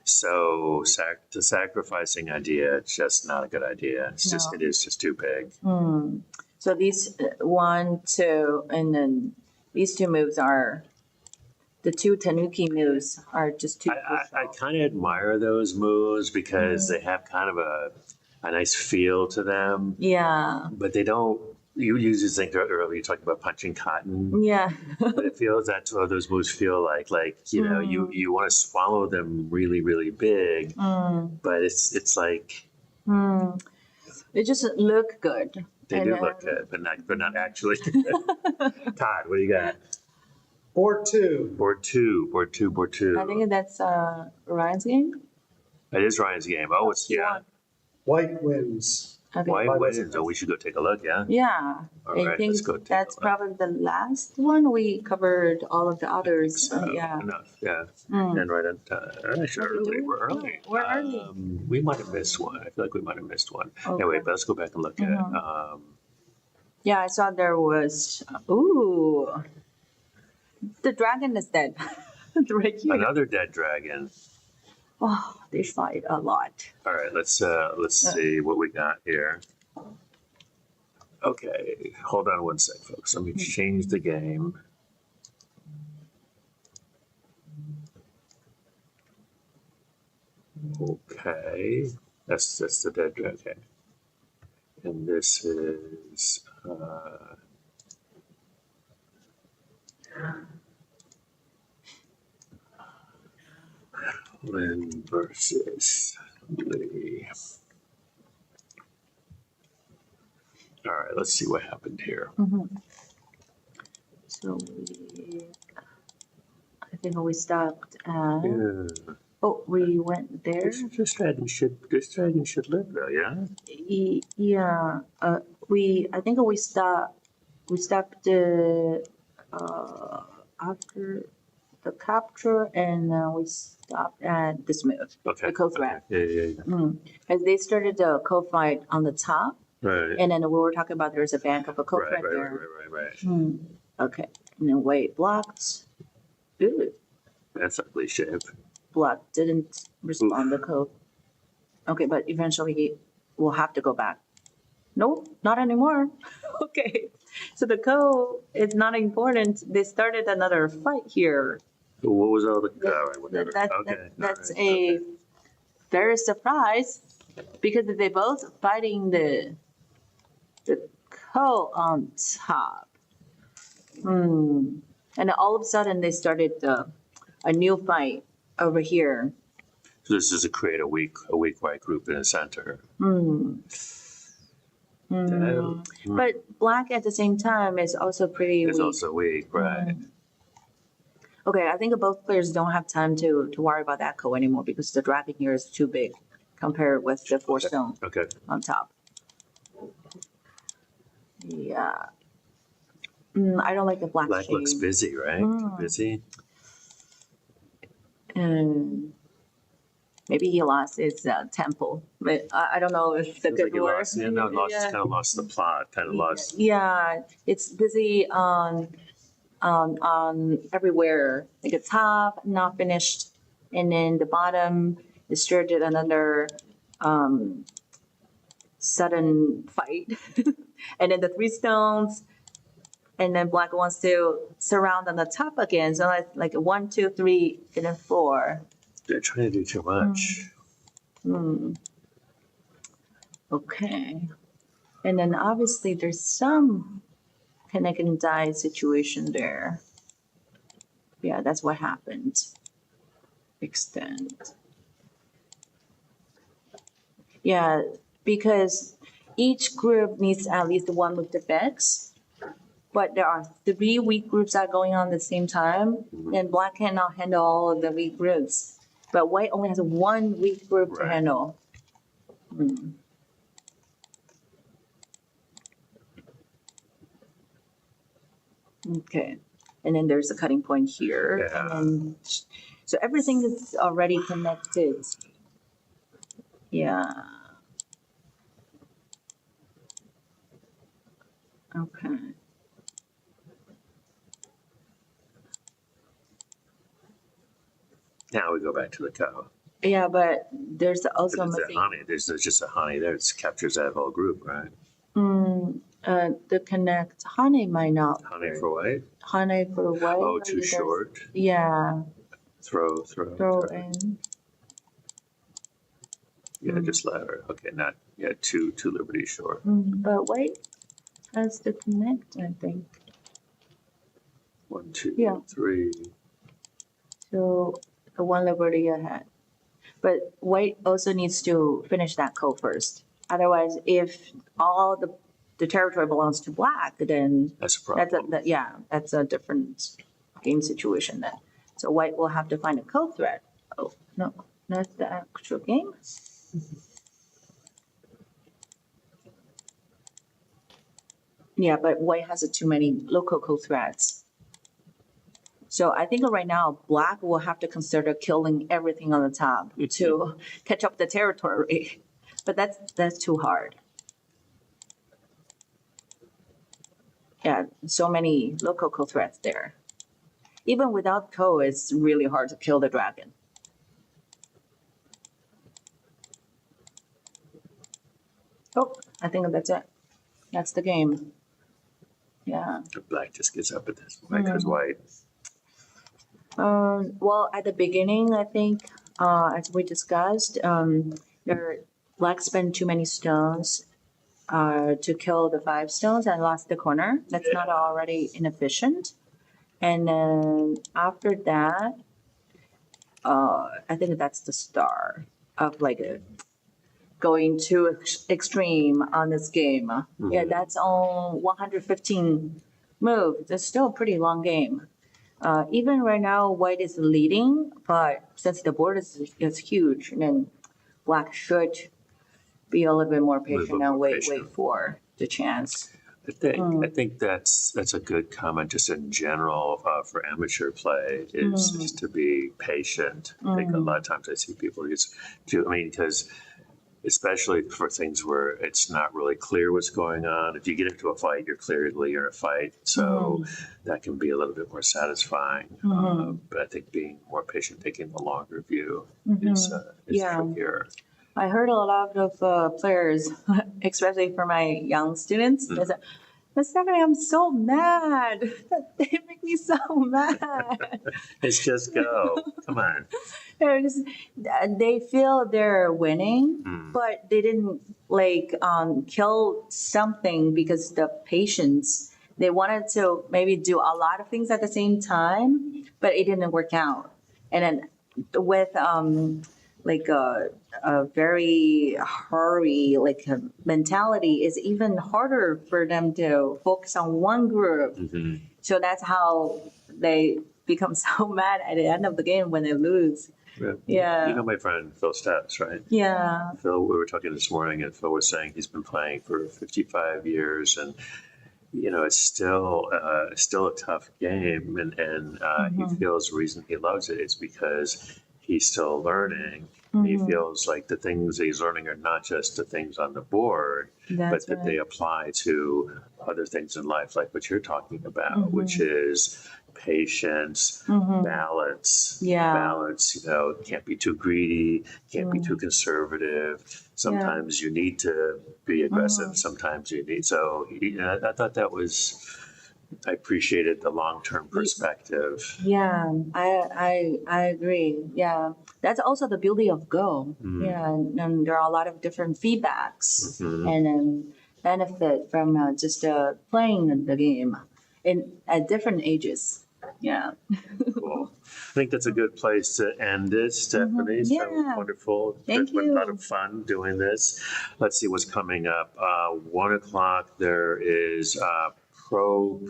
Speaker 1: So the sacrificing idea, it's just not a good idea. It is just too big.
Speaker 2: So these 1, 2, and then these 2 moves are the 2 Tanuki moves are just too.
Speaker 1: I kind of admire those moves because they have kind of a nice feel to them.
Speaker 2: Yeah.
Speaker 1: But they don't. You usually think earlier you talked about punching cotton.
Speaker 2: Yeah.
Speaker 1: But it feels that those moves feel like you know you want to swallow them really really big, but it's like
Speaker 2: They just look good.
Speaker 1: they do look good, but not actually. Todd, what do you got?
Speaker 4: Board 2.
Speaker 1: Board two.
Speaker 2: I think that's Ryan's game.
Speaker 1: It is Ryan's game. Oh, it's
Speaker 4: White wins.
Speaker 2: Okay.
Speaker 1: White wins. Oh, we should go take a look. Yeah.
Speaker 2: Yeah.
Speaker 1: All
Speaker 2: I
Speaker 1: right,
Speaker 2: think
Speaker 1: let's go take
Speaker 2: that's
Speaker 1: a look.
Speaker 2: probably the last one. We covered all of the others. Yeah.
Speaker 1: Enough. Yeah. And right on time. Actually, we're early.
Speaker 2: We're early.
Speaker 1: We might have missed one. I feel like we might have missed one.
Speaker 2: Okay.
Speaker 1: Anyway, but let's go back and look at.
Speaker 2: Yeah, I saw there was. Ooh. The dragon is dead. Right here.
Speaker 1: Another dead dragon.
Speaker 2: Oh, they fight a lot.
Speaker 1: All right, let's see what we got here. Okay, hold on one sec, folks. Let me change the game. Okay, that's the dead dragon. Okay. And this is Lynn versus Lee. All right, let's see what happened here.
Speaker 2: So I think we stopped at.
Speaker 1: Yeah.
Speaker 2: Oh, we went there.
Speaker 1: This dragon should live though, yeah.
Speaker 2: Yeah. I think we stopped. We stopped after the capture, and we stopped at this move.
Speaker 1: Okay.
Speaker 2: The co-threat.
Speaker 1: Okay. Yeah.
Speaker 2: As they started the co-fight on the top,
Speaker 1: Right.
Speaker 2: and then we were talking about there's a bank of a co-threat
Speaker 1: Right.
Speaker 2: there. Okay. And then Wade blocked. Ooh.
Speaker 1: That's ugly shape.
Speaker 2: Block didn't respond to code. Okay, but eventually he will have to go back. Nope, not anymore. Okay, so the code is not important. They started another fight here.
Speaker 1: What was all the? All right, whatever.
Speaker 2: That's a very surprise because they both fighting the code on top. And all of a sudden they started a new fight over here.
Speaker 1: So this is to create a weak white group in the center.
Speaker 2: But black at the same time is also pretty
Speaker 1: It's
Speaker 2: weak.
Speaker 1: also weak, right?
Speaker 2: Okay, I think both players don't have time to worry about that code anymore because the dragon here is too big compared with the 4 stone
Speaker 1: Okay.
Speaker 2: on top. Yeah. I don't like the black
Speaker 1: Black
Speaker 2: shade.
Speaker 1: looks busy, right? Too busy.
Speaker 2: And maybe he lost his temple. But I don't know if the
Speaker 1: Feels
Speaker 2: good
Speaker 1: like he
Speaker 2: word.
Speaker 1: lost. Yeah, no, kind of lost the plot. Kind of lost.
Speaker 2: Yeah, it's busy on everywhere. Like the top, not finished, and then the bottom is started another sudden fight, and then the 3 stones, and then black wants to surround on the top again. So it's like 1, 2, 3, and then 4.
Speaker 1: They're trying to do too much.
Speaker 2: Okay, and then obviously there's some connect and die situation there. Yeah, that's what happened. Extend. Yeah, because each group needs at least one weak defects. But there are 3 weak groups that are going on at the same time, and black cannot handle all of the weak groups. But white only has 1 weak group to
Speaker 1: Right.
Speaker 2: handle. Okay, and then there's a cutting point here,
Speaker 1: Yeah.
Speaker 2: and then so everything is already connected. Yeah. Okay.
Speaker 1: Now we go back to the cow.
Speaker 2: Yeah, but there's also
Speaker 1: There's the
Speaker 2: missing.
Speaker 1: honey. There's just a honey there. It captures that whole group, right?
Speaker 2: The connect honey might not.
Speaker 1: Honey for white.
Speaker 2: Honey for white.
Speaker 1: Oh,
Speaker 2: maybe
Speaker 1: too
Speaker 2: there's-
Speaker 1: short.
Speaker 2: Yeah,
Speaker 1: Throw.
Speaker 2: throw in.
Speaker 1: Yeah, just let her. Okay, not too liberty short.
Speaker 2: But white has to connect, I think.
Speaker 1: 1, 2,
Speaker 2: Yeah.
Speaker 1: 3.
Speaker 2: So the 1 liberty ahead. But white also needs to finish that code first. Otherwise, if all the territory belongs to black, then
Speaker 1: That's a problem.
Speaker 2: that's a different game situation then. So white will have to find a code thread. Oh, no, that's the actual game. Yeah, but white has too many local code threads. So I think right now black will have to consider killing everything on the top to catch up the territory. But that's too hard. Yeah, so many local code threads there. Even without code, it's really hard to kill the dragon. Oh, I think that's it. That's the game. Yeah.
Speaker 1: The black just gets up at this point because white.
Speaker 2: Well, at the beginning, I think, as we discussed, black spent too many stones to kill the 5 stones and lost the corner. That's not already inefficient. And then after that, I think that's the start of going too extreme on this game. Yeah, that's on 115 move. That's still a pretty long game. Even right now, white is leading, but since the board is huge, then black should be a little bit more patient and wait for the chance.
Speaker 1: I think that's a good comment just in general for amateur play is just to be patient. I think a lot of times I see people because especially for things where it's not really clear what's going on. If you get into a fight, you're clearly in a fight. So that can be a little bit more satisfying. But I think being more patient, taking the longer view is trickier.
Speaker 2: I heard a lot of players, especially for my young students, they said, Miss Stephanie, I'm so mad. They make me so mad.
Speaker 1: It's just go. Come on.
Speaker 2: They feel they're winning, but they didn't kill something because the patience. They wanted to maybe do a lot of things at the same time, but it didn't work out. And then with a very hurry mentality is even harder for them to focus on one group. So that's how they become so mad at the end of the game when they lose. Yeah.
Speaker 1: You know my friend Phil Stepps, right?
Speaker 2: Yeah.
Speaker 1: Phil, we were talking this morning, and Phil was saying he's been playing for 55 years, and it's still a tough game, and he feels the reason he loves it is because he's still learning. He feels like the things he's learning are not just the things on the board, but that they apply to other things in life, like what you're talking about, which is patience, balance. Balance, can't be too greedy, can't be too conservative. Sometimes you need to be aggressive, sometimes you need. So I thought I appreciated the long-term perspective.
Speaker 2: Yeah, I agree. Yeah, that's also the beauty of Go. Yeah, and there are a lot of different feedbacks and benefit from just playing the game at different ages. Yeah.
Speaker 1: Cool. I think that's a good place to end it, Stephanie. So
Speaker 2: Yeah.
Speaker 1: wonderful.
Speaker 2: Thank
Speaker 1: Been a lot
Speaker 2: you.
Speaker 1: of fun doing this. Let's see what's coming up. 1 o'clock, there is Pro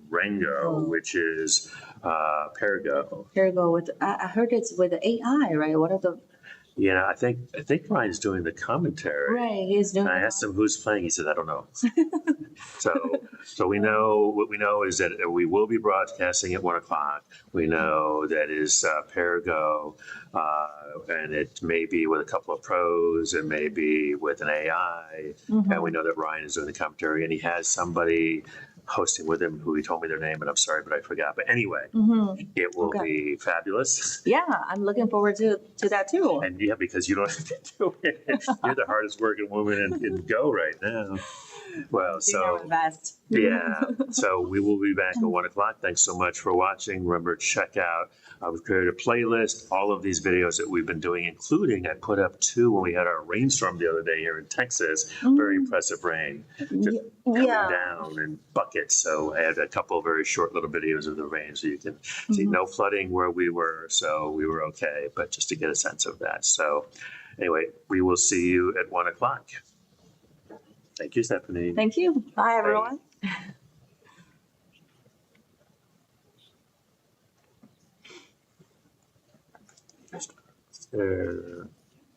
Speaker 1: Rango, which is Pergo.
Speaker 2: Here we go with, I heard it's with the AI, right? What are the,
Speaker 1: Yeah, I think Ryan's doing the commentary.
Speaker 2: right, he's doing.
Speaker 1: I asked him who's playing. He said, I don't know. So we know what we know is that we will be broadcasting at 1 o'clock. We know that is Pergo, and it may be with a couple of pros, and maybe with an AI. And we know that Ryan is doing the commentary, and he has somebody hosting with him who he told me their name, and I'm sorry, but I forgot. But anyway, it will be fabulous.
Speaker 2: Yeah, I'm looking forward to that too.
Speaker 1: And yeah, because you don't have to do it. You're the hardest working woman in Go right now. Well,
Speaker 2: Doing our
Speaker 1: so
Speaker 2: best.
Speaker 1: yeah, so we will be back at 1 o'clock. Thanks so much for watching. Remember, check out, we've created a playlist, all of these videos that we've been doing, including I put up 2 when we had our rainstorm the other day here in Texas. Very impressive rain. Just coming down in buckets. So I had a couple of very short little videos of the rain so you can see no flooding where we were. So we were okay, but just to get a sense of that. So anyway, we will see you at 1 o'clock. Thank you, Stephanie.
Speaker 2: Thank you. Bye, everyone.
Speaker 1: There.